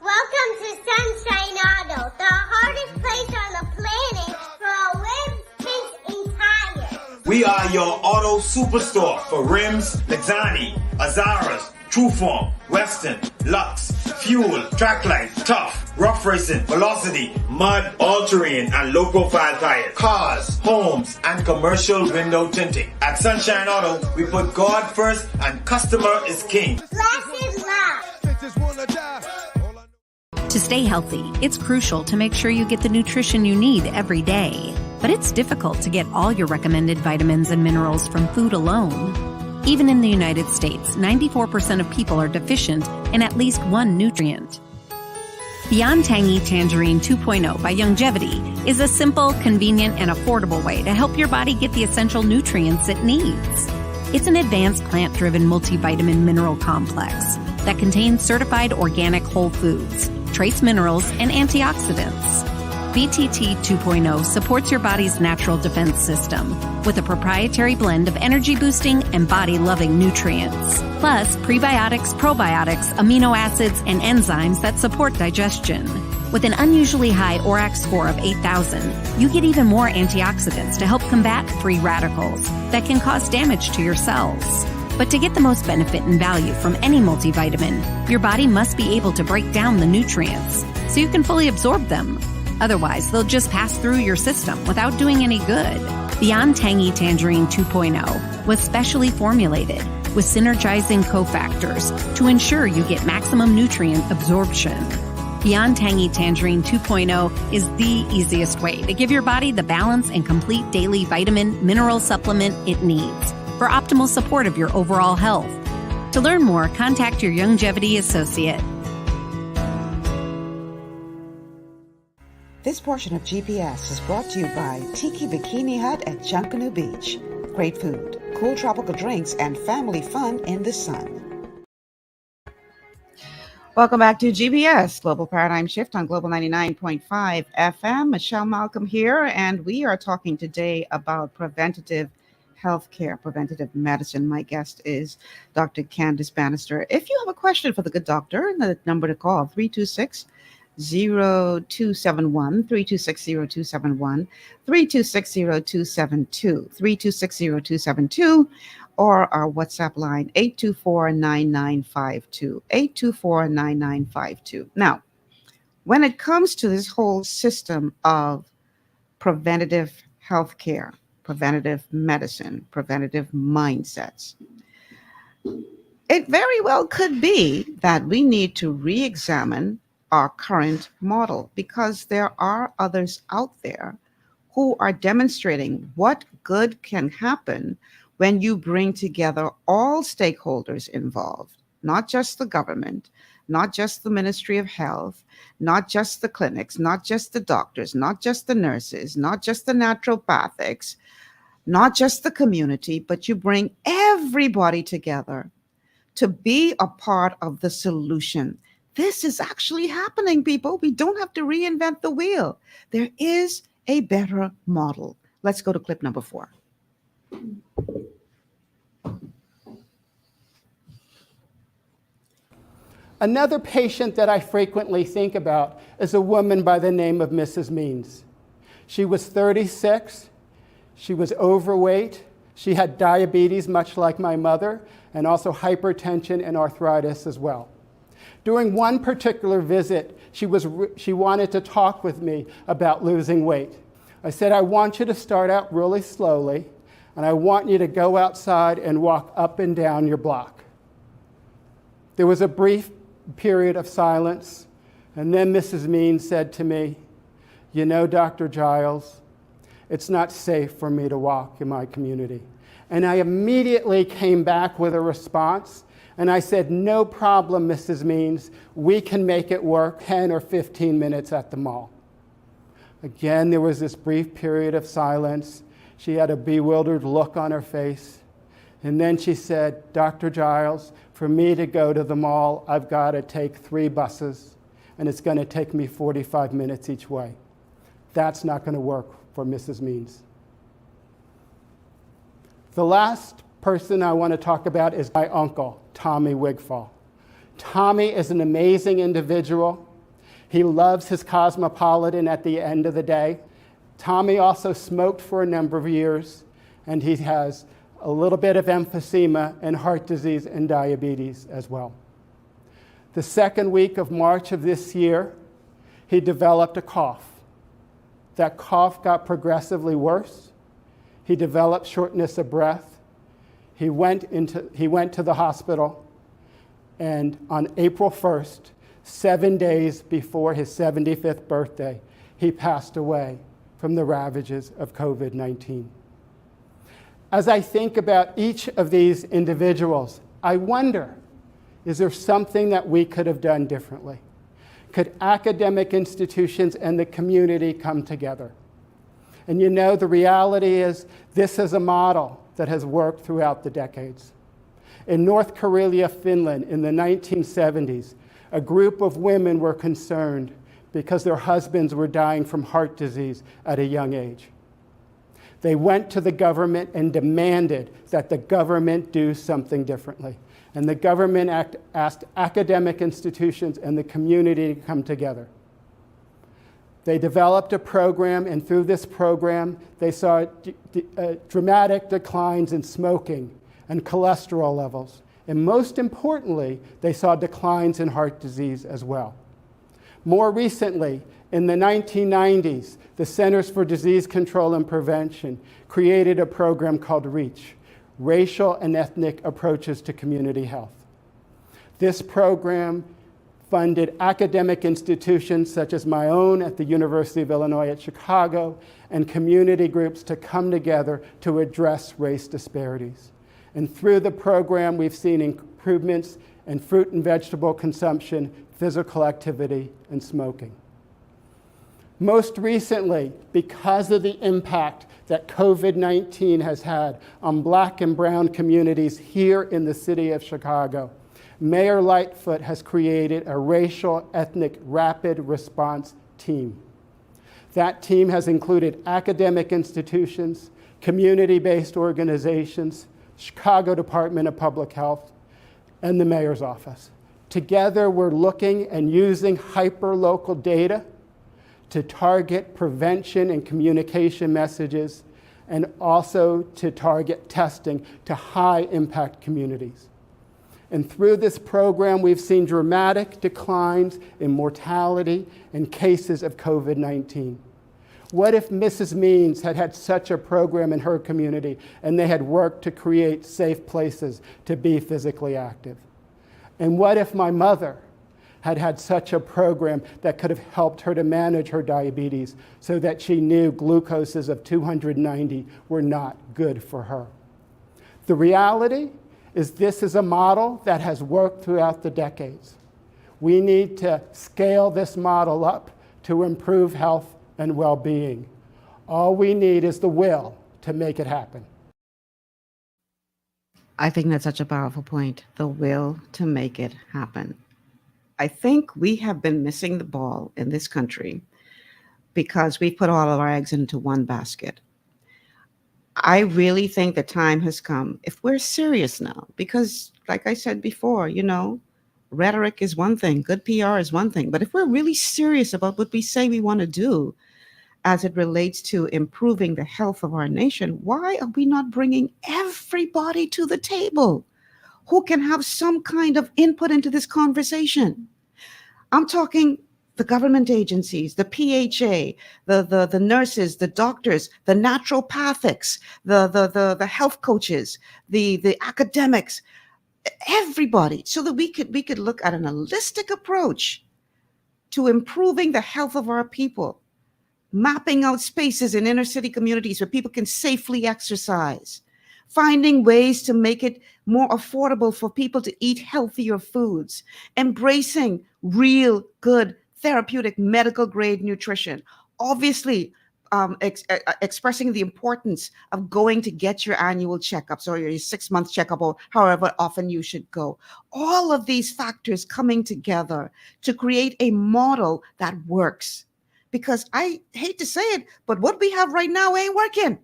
Welcome to Sunshine Auto, the hardest place on the planet for a rims, paints, and tires. We are your auto superstore for rims, Lexani, Azaras, Trueform, Western, Lux, Fuel, Trackline, Tough, Rough Racing, Velocity, Mud, All-Terrain, and low-profile tires. Cars, homes, and commercial window tinting. At Sunshine Auto, we put God first and customer is king. Blessed love. To stay healthy, it's crucial to make sure you get the nutrition you need every day. But it's difficult to get all your recommended vitamins and minerals from food alone. Even in the United States, 94% of people are deficient in at least one nutrient. Beyond Tangy Tangerine 2.0 by Longevity is a simple, convenient, and affordable way to help your body get the essential nutrients it needs. It's an advanced plant-driven multivitamin mineral complex that contains certified organic whole foods, trace minerals, and antioxidants. BTT 2.0 supports your body's natural defense system with a proprietary blend of energy-boosting and body-loving nutrients, plus prebiotics, probiotics, amino acids, and enzymes that support digestion. With an unusually high ORAC score of 8,000, you get even more antioxidants to help combat free radicals that can cause damage to your cells. But to get the most benefit and value from any multivitamin, your body must be able to break down the nutrients so you can fully absorb them. Otherwise, they'll just pass through your system without doing any good. Beyond Tangy Tangerine 2.0 was specially formulated with synergizing cofactors to ensure you get maximum nutrient absorption. Beyond Tangy Tangerine 2.0 is the easiest way to give your body the balance and complete daily vitamin mineral supplement it needs for optimal support of your overall health. To learn more, contact your Longevity associate. This portion of GPS is brought to you by Tiki Bikini Hut at Junkanoo Beach. Great food, cool tropical drinks, and family fun in the sun. Welcome back to GBS, Global Paradigm Shift on Global 99.5 FM. Michelle Malcolm here, and we are talking today about preventative healthcare, preventative medicine. My guest is Dr. Kandis Bannister. If you have a question for the good doctor, the number to call, 326-0271, 326-0271, 326-0272, 326-0272, or our WhatsApp line, 824-9952, 824-9952. Now, when it comes to this whole system of preventative healthcare, preventative medicine, preventative mindsets, it very well could be that we need to re-examine our current model, because there are others out there who are demonstrating what good can happen when you bring together all stakeholders involved, not just the government, not just the Ministry of Health, not just the clinics, not just the doctors, not just the nurses, not just the naturopathics, not just the community, but you bring everybody together to be a part of the solution. This is actually happening, people. We don't have to reinvent the wheel. There is a better model. Let's go to clip number 4. Another patient that I frequently think about is a woman by the name of Mrs. Means. She was 36. She was overweight. She had diabetes, much like my mother, and also hypertension and arthritis as well. During one particular visit, she wanted to talk with me about losing weight. I said, I want you to start out really slowly, and I want you to go outside and walk up and down your block. There was a brief period of silence, and then Mrs. Means said to me, you know, Dr. Giles, it's not safe for me to walk in my community. And I immediately came back with a response, and I said, no problem, Mrs. Means, we can make it work 10 or 15 minutes at the mall. Again, there was this brief period of silence. She had a bewildered look on her face. And then she said, Dr. Giles, for me to go to the mall, I've got to take 3 buses, and it's going to take me 45 minutes each way. That's not going to work for Mrs. Means. The last person I want to talk about is my uncle, Tommy Wigfall. Tommy is an amazing individual. He loves his Cosmopolitan at the end of the day. Tommy also smoked for a number of years, and he has a little bit of emphysema and heart disease and diabetes as well. The second week of March of this year, he developed a cough. That cough got progressively worse. He developed shortness of breath. He went to the hospital, and on April 1st, 7 days before his 75th birthday, he passed away from the ravages of COVID-19. As I think about each of these individuals, I wonder, is there something that we could have done differently? Could academic institutions and the community come together? And you know, the reality is this is a model that has worked throughout the decades. In North Karelia, Finland, in the 1970s, a group of women were concerned because their husbands were dying from heart disease at a young age. They went to the government and demanded that the government do something differently. And the government asked academic institutions and the community to come together. They developed a program, and through this program, they saw dramatic declines in smoking and cholesterol levels. And most importantly, they saw declines in heart disease as well. More recently, in the 1990s, the Centers for Disease Control and Prevention created a program called REACH, Racial and Ethnic Approaches to Community Health. This program funded academic institutions such as my own at the University of Illinois at Chicago and community groups to come together to address race disparities. And through the program, we've seen improvements in fruit and vegetable consumption, physical activity, and smoking. Most recently, because of the impact that COVID-19 has had on Black and brown communities here in the city of Chicago, Mayor Lightfoot has created a racial ethnic rapid response team. That team has included academic institutions, community-based organizations, Chicago Department of Public Health, and the mayor's office. Together, we're looking and using hyper-local data to target prevention and communication messages, and also to target testing to high-impact communities. And through this program, we've seen dramatic declines in mortality and cases of COVID-19. What if Mrs. Means had had such a program in her community and they had worked to create safe places to be physically active? And what if my mother had had such a program that could have helped her to manage her diabetes so that she knew glucoses of 290 were not good for her? The reality is this is a model that has worked throughout the decades. We need to scale this model up to improve health and well-being. All we need is the will to make it happen. I think that's such a powerful point, the will to make it happen. I think we have been missing the ball in this country because we put all of our eggs into one basket. I really think the time has come, if we're serious now, because like I said before, rhetoric is one thing, good PR is one thing, but if we're really serious about what we say we want to do as it relates to improving the health of our nation, why are we not bringing everybody to the table who can have some kind of input into this conversation? I'm talking the government agencies, the PHA, the nurses, the doctors, the naturopathics, the health coaches, the academics, everybody, so that we could look at an holistic approach to improving the health of our people, mapping out spaces in inner city communities where people can safely exercise, finding ways to make it more affordable for people to eat healthier foods, embracing real good therapeutic medical grade nutrition, obviously expressing the importance of going to get your annual checkups or your 6-month checkup or however often you should go. All of these factors coming together to create a model that works. Because I hate to say it, but what we have right now ain't working.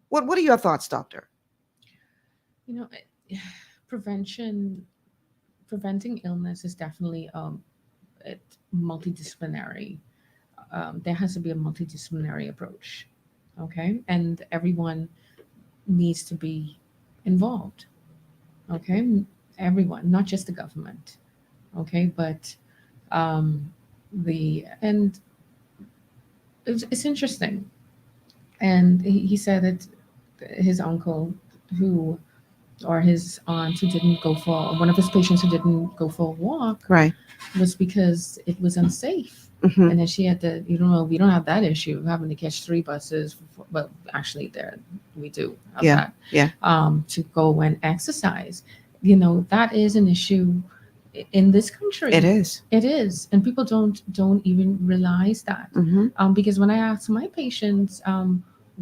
What are your thoughts, doctor? Preventing illness is definitely multidisciplinary. There has to be a multidisciplinary approach, okay? And everyone needs to be involved, okay? Everyone, not just the government, okay? But it's interesting. And he said that his uncle or his aunt who didn't go for, one of his patients who didn't go for a walk, right, was because it was unsafe. Mm-hmm. And then she had to, we don't have that issue of having to catch 3 buses. Well, actually, we do have that. To go and exercise. That is an issue in this country. It is. And people don't even realize that. Mm-hmm. Because when I ask my patients,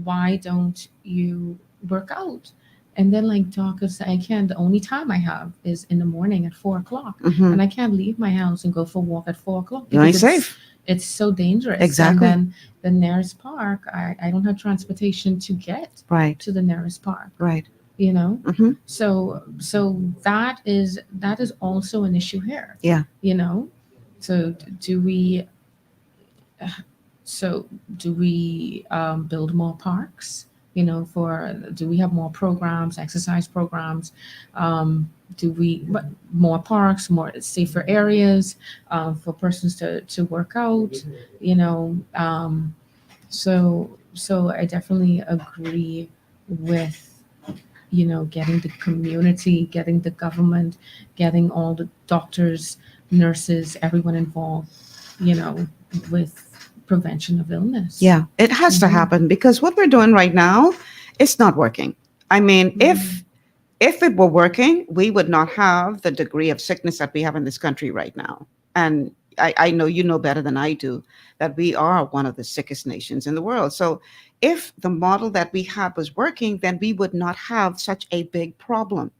why don't you work out? And then doctors say, I can't, the only time I have is in the morning at 4 o'clock. Mm-hmm. And I can't leave my house and go for a walk at 4 o'clock. You ain't safe. It's so dangerous. Exactly. And then the nearest park, I don't have transportation to get right to the nearest park. Right. Mm-hmm. So that is also an issue here. Yeah. So do we build more parks? Do we have more programs, exercise programs? More parks, more safer areas for persons to work out? So I definitely agree with getting the community, getting the government, getting all the doctors, nurses, everyone involved, with prevention of illness. Yeah, it has to happen because what we're doing right now, it's not working. I mean, if it were working, we would not have the degree of sickness that we have in this country right now. And, I know you know better than I do that we are one of the sickest nations in the world. So if the model that we had was working, then we would not have such a big problem.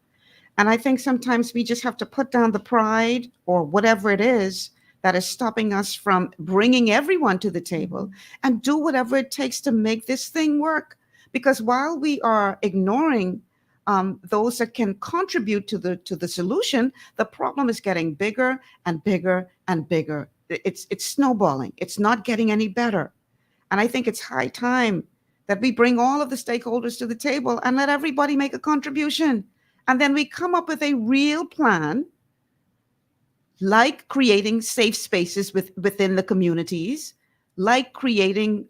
And I think sometimes we just have to put down the pride or whatever it is that is stopping us from bringing everyone to the table and do whatever it takes to make this thing work. Because while we are ignoring those that can contribute to the solution, the problem is getting bigger and bigger and bigger. It's snowballing. It's not getting any better. And I think it's high time that we bring all of the stakeholders to the table and let everybody make a contribution. And then we come up with a real plan, like creating safe spaces within the communities, like creating,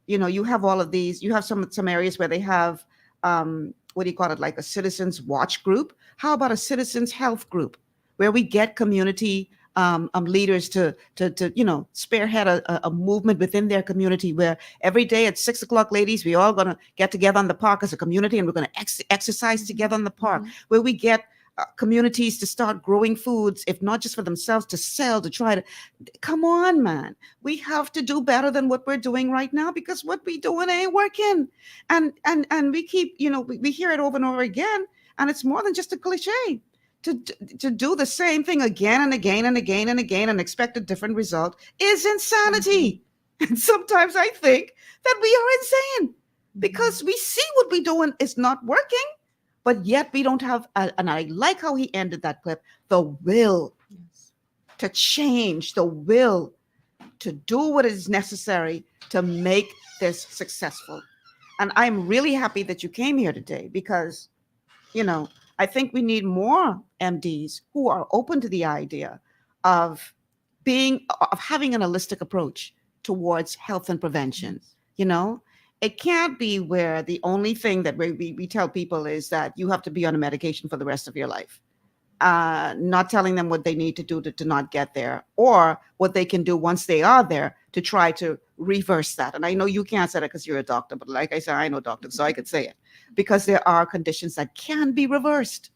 you have all of these, you have some areas where they have, what do you call it, like a citizens watch group. How about a citizens health group where we get community leaders to spearhead a movement within their community where every day at 6 o'clock, ladies, we all going to get together on the park as a community and we're going to exercise together on the park, where we get communities to start growing foods, if not just for themselves, to sell, to try to, come on, man. We have to do better than what we're doing right now because what we doing ain't working. And we keep, we hear it over and over again, and it's more than just a cliche. To do the same thing again and again and again and again and expect a different result is insanity. And sometimes I think that we are insane because we see what we're doing is not working, but yet we don't have, and I like how he ended that clip, the will to change, the will to do what is necessary to make this successful. And I'm really happy that you came here today because, I think we need more MDs who are open to the idea of having an holistic approach towards health and prevention. It can't be where the only thing that we tell people is that you have to be on a medication for the rest of your life. Not telling them what they need to do to not get there, or what they can do once they are there to try to reverse that. And I know you can't say that because you're a doctor, but like I said, I know doctors, so I could say it, because there are conditions that can be reversed.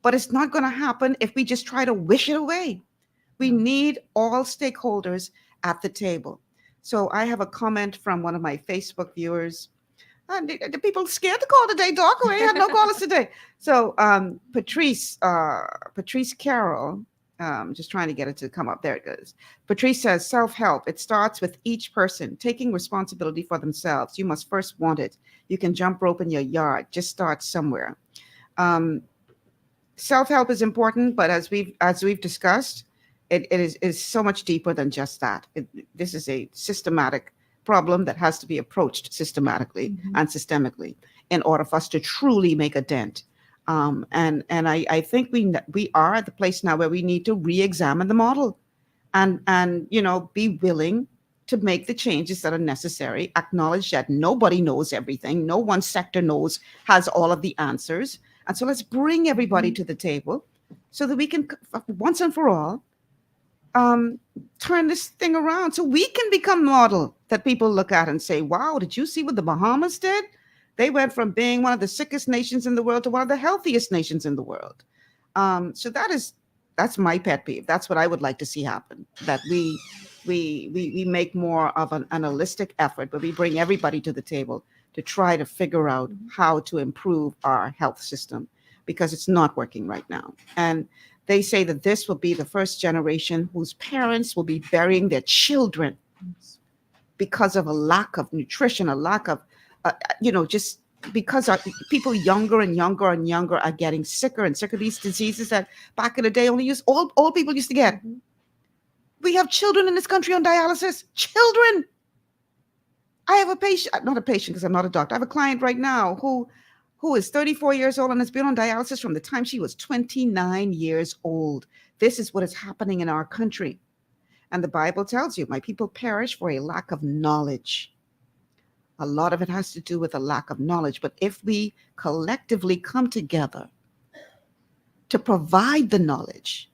But it's not going to happen if we just try to wish it away. We need all stakeholders at the table. So I have a comment from one of my Facebook viewers. The people scared to call today, Doc. We had no callers today. So Patrice Carroll, just trying to get it to come up. There it goes. Patrice says, self-help. It starts with each person taking responsibility for themselves. You must first want it. You can jump rope in your yard. Just start somewhere. Self-help is important, but as we've discussed, it is so much deeper than just that. This is a systematic problem that has to be approached systematically and systemically in order for us to truly make a dent. And I think we are at the place now where we need to re-examine the model and be willing to make the changes that are necessary, acknowledge that nobody knows everything. No one sector has all of the answers. And so let's bring everybody to the table so that we can once and for all turn this thing around so we can become model that people look at and say, wow, did you see what the Bahamas did? They went from being one of the sickest nations in the world to one of the healthiest nations in the world. So that's my pet peeve. That's what I would like to see happen, that we make more of an holistic effort, but we bring everybody to the table to try to figure out how to improve our health system, because it's not working right now. And they say that this will be the first generation whose parents will be burying their children because of a lack of nutrition, a lack of, just because people younger and younger and younger are getting sicker and sicker of these diseases that back in the day only old people used to get. We have children in this country on dialysis. Children. I have a patient, not a patient because I'm not a doctor. I have a client right now who is 34 years old and has been on dialysis from the time she was 29 years old. This is what is happening in our country. And the Bible tells you, my people perish for a lack of knowledge. A lot of it has to do with a lack of knowledge. But if we collectively come together to provide the knowledge,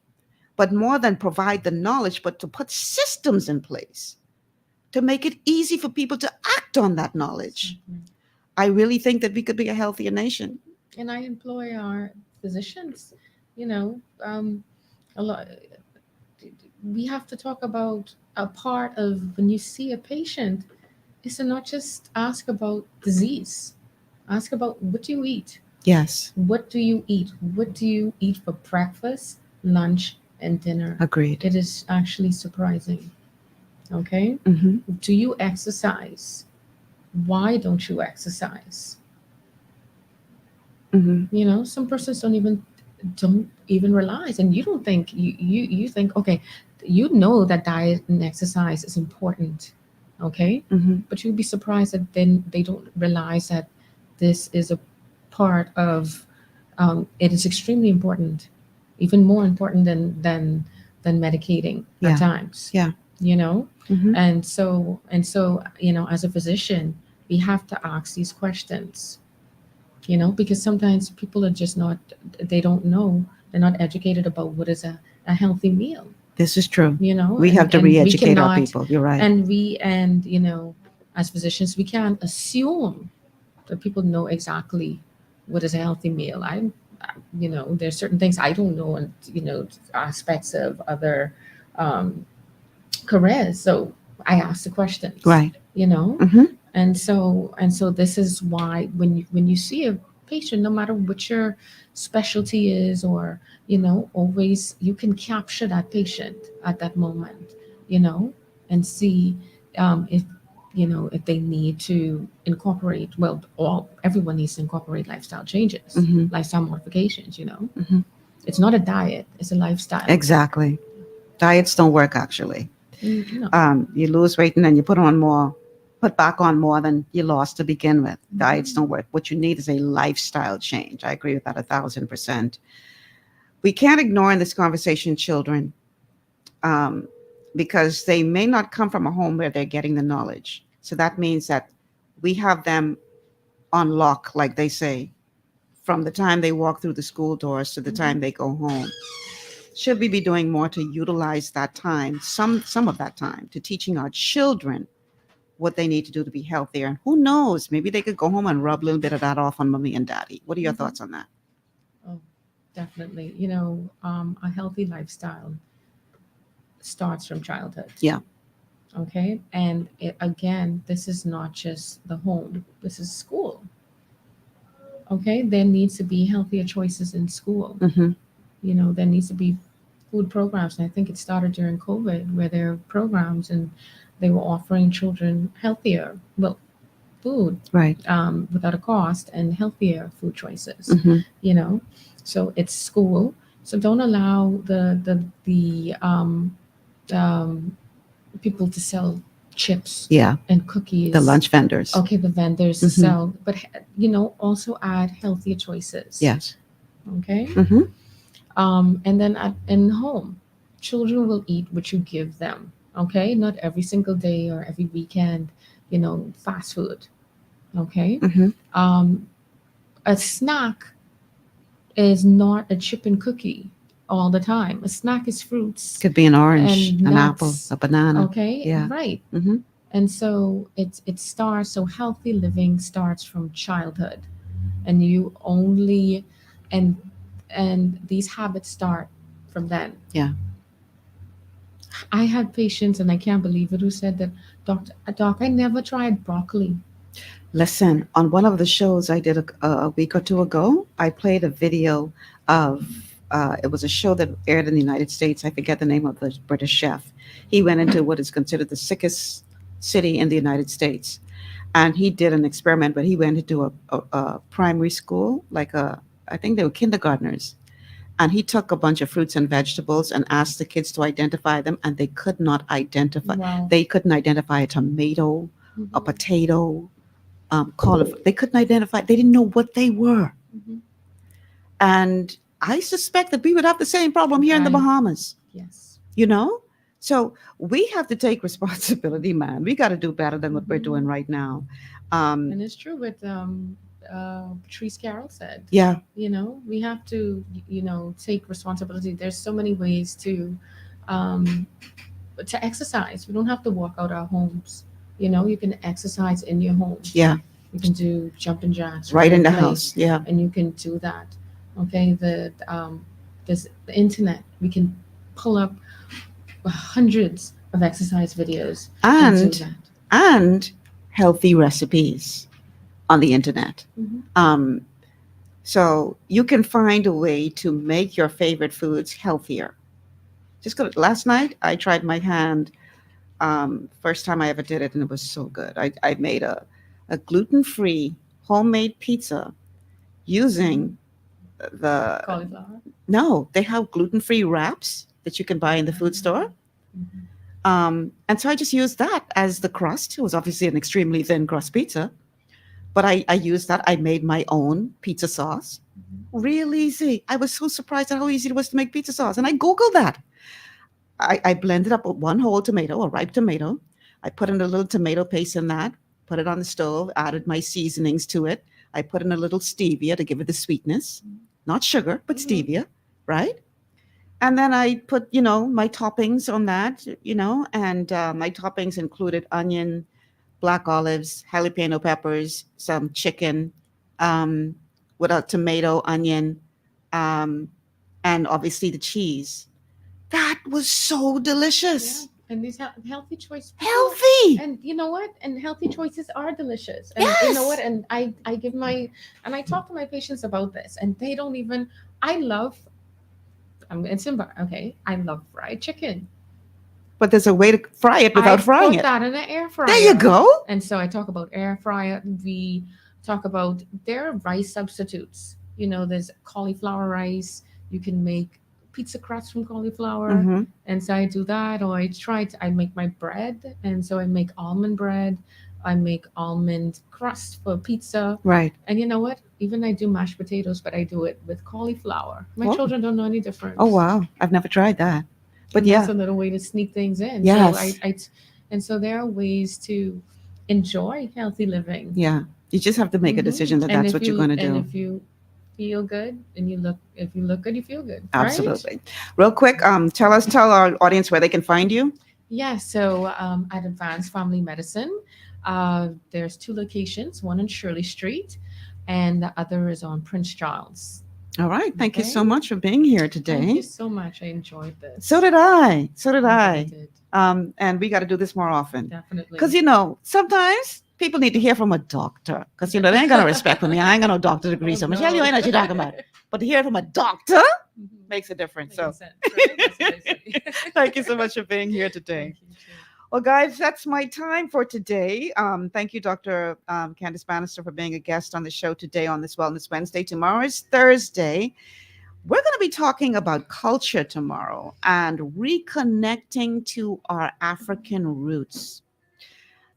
but more than provide the knowledge, but to put systems in place to make it easy for people to act on that knowledge, I really think that we could be a healthier nation. And I employ our physicians, a lot. we have to talk about a part of when you see a patient is to not just ask about disease. Ask about what do you eat? Yes. What do you eat? What do you eat for breakfast, lunch, and dinner? Agreed. It is actually surprising. Okay? Mm-hmm. Do you exercise? Why don't you exercise? Mm-hmm. You know, some persons don't even realize, and you don't think you think, okay, you know that diet and exercise is important, okay? Mm-hmm. But you'd be surprised that then they don't realize that this is a part of it is extremely important, even more important than medicating Yeah. at times. Yeah. You know, Mm-hmm. and so you know, as a physician, we have to ask these questions. You know, because sometimes people are just not, they don't know, they're not educated about what is a healthy meal. This is true. You know, We have to and we re-educate our cannot, people. You're right. and you know, as physicians, we can't assume that people know exactly what is a healthy meal. You know, there's certain things I don't know, and you know, aspects of other careers. So I ask the questions. Right. You know, Mm-hmm. and so this is why when you see a patient, no matter what your specialty is, or you know, always you can capture that patient at that moment, you know, and see if you know, if they need to incorporate, well, all everyone needs to incorporate lifestyle changes, Mm-hmm. lifestyle modifications, you know. Mm-hmm. It's not a diet, it's a lifestyle. Exactly. Diets don't work, actually. No. You lose weight and then you put back on more than you lost to begin with. Diets don't work. What you need is a lifestyle change. I agree with that 1,000%. We can't ignore in this conversation children, because they may not come from a home where they're getting the knowledge. So that means that we have them on lock, like they say, from the time they walk through the school doors to the time they go home. Should we be doing more to utilize that time, some of that time, to teaching our children what they need to do to be healthier? And who knows, maybe they could go home and rub a little bit of that off on mommy and daddy. What are your thoughts on that? Oh, definitely. You know, a healthy lifestyle starts from childhood. Yeah. Okay. And again, this is not just the home, this is school. Okay. There needs to be healthier choices in school. Mm-hmm. You know, there needs to be food programs. And I think it started during COVID, where there are programs and they were offering children healthier, well, food, Right. without a cost, and healthier food choices. Mm-hmm. You know, so it's school. So don't allow the people to sell chips, Yeah. and cookies, The lunch vendors. okay, the vendors to sell, but you know, also add healthier choices. Yes. Okay. Mm-hmm. And then in home, children will eat what you give them. Okay, not every single day or every weekend, you know, fast food. Okay. Mm-hmm. A snack is not a chip and cookie all the time. A snack is fruits. Could be an orange, and an nuts. apple, a banana. Okay. Yeah. Right. Mm-hmm. And so it starts. So healthy living starts from childhood, and you only and these habits start from then. Yeah. I had patients, and I can't believe it, who said that, Doc, I never tried broccoli. Listen, on one of the shows I did a week or two ago, I played a video of, it was a show that aired in the United States. I forget the name of the British chef. He went into what is considered the sickest city in the United States. And he did an experiment, but he went into a primary school, I think they were kindergartners. And he took a bunch of fruits and vegetables and asked the kids to identify them, and they could not identify. Wow. They couldn't identify a tomato, a potato, cauliflower. They couldn't identify. They didn't know what they were. Mhm. And I suspect that we would have the same problem here in the Right. Bahamas. Yes. You know, so we have to take responsibility, man. We got to do better than what we're doing right now. And it's true what Patrice Carroll said. Yeah. You know, we have to, you know, take responsibility. There's so many ways to exercise. We don't have to walk out our homes. You know, you can exercise in your home. Yeah. You can do jumping jacks Right in the place, house. Yeah. and you can do that. Okay, there's the internet. We can pull up hundreds of exercise videos And that. and healthy recipes on the internet. So you can find a way to make your favorite foods healthier. Just go. Last night I tried my hand. First time I ever did it, and it was so good. I made a gluten-free homemade pizza using the Cauliflower. no. They have gluten-free wraps that you can buy in the food store. And so I just used that as the crust. It was obviously an extremely thin crust pizza, but I used that. I made my own pizza sauce. Real easy. I was so surprised at how easy it was to make pizza sauce. And I Googled that. I blended up one whole tomato, a ripe tomato. I put in a little tomato paste in that, put it on the stove, added my seasonings to it. I put in a little stevia to give it the sweetness, not sugar, but stevia, right? And then I put, my toppings on that, and my toppings included onion, black olives, jalapeno peppers, some chicken, with a tomato, onion, and obviously the cheese. That was so delicious. Yeah. And these healthy choices. Healthy. And you know what? And healthy choices are delicious. And you know what? And I talk to my patients about this, and they don't even. I love fried chicken. But there's a way to fry it without frying it. I put that in an air fryer. There you go. And so I talk about air fryer. We talk about their rice substitutes. There's cauliflower rice. You can make pizza crust from cauliflower. And so I do that. Or I make my bread. And so I make almond bread. I make almond crust for pizza. Right. And you know what? Even I do mashed potatoes, but I do it with cauliflower. My children don't know any difference. Oh, wow. I've never tried that. But and that's a little way to sneak things in. Yes. So and so there are ways to enjoy healthy living. Yeah. You just have to make a decision that that's what you're going to do. And if you feel good and if you look good, you feel good. Absolutely. Right? Real quick, tell our audience where they can find you. Yeah. So at Advanced Family Medicine, there's 2 locations, one on Shirley Street and the other is on Prince Charles. All right. Thank you so much for being here today. Thank you so much. I enjoyed this. So did I. I did. And we got to do this more often. Definitely. Because, sometimes people need to hear from a doctor. Because, they ain't going to respect me. I ain't got no doctor degree. So, Michelle, you ain't know what you're talking about. But to hear from a doctor makes a difference. So, thank you so much for being here today. Well, guys, that's my time for today. Thank you, Dr. Kandis Bannister, for being a guest on the show today on this Wellness Wednesday. Tomorrow is Thursday. We're going to be talking about culture tomorrow and reconnecting to our African roots.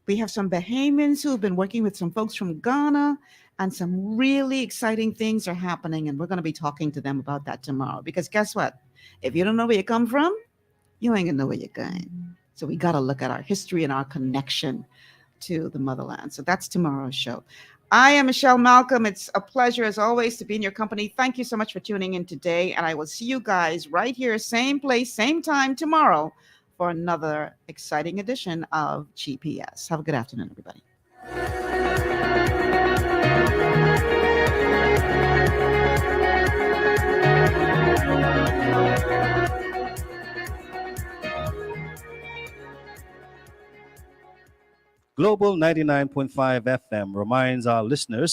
We have some Bahamians who have been working with some folks from Ghana, and some really exciting things are happening, and we're going to be talking to them about that tomorrow. Because guess what? If you don't know where you come from, you ain't going to know where you're going. So we got to look at our history and our connection to the motherland. So that's tomorrow's show. I am Michelle Malcolm. It's a pleasure, as always, to be in your company. Thank you so much for tuning in today. And I will see you guys right here, same place, same time tomorrow for another exciting edition of GPS. Have a good afternoon, everybody. Global 99.5 FM reminds our listeners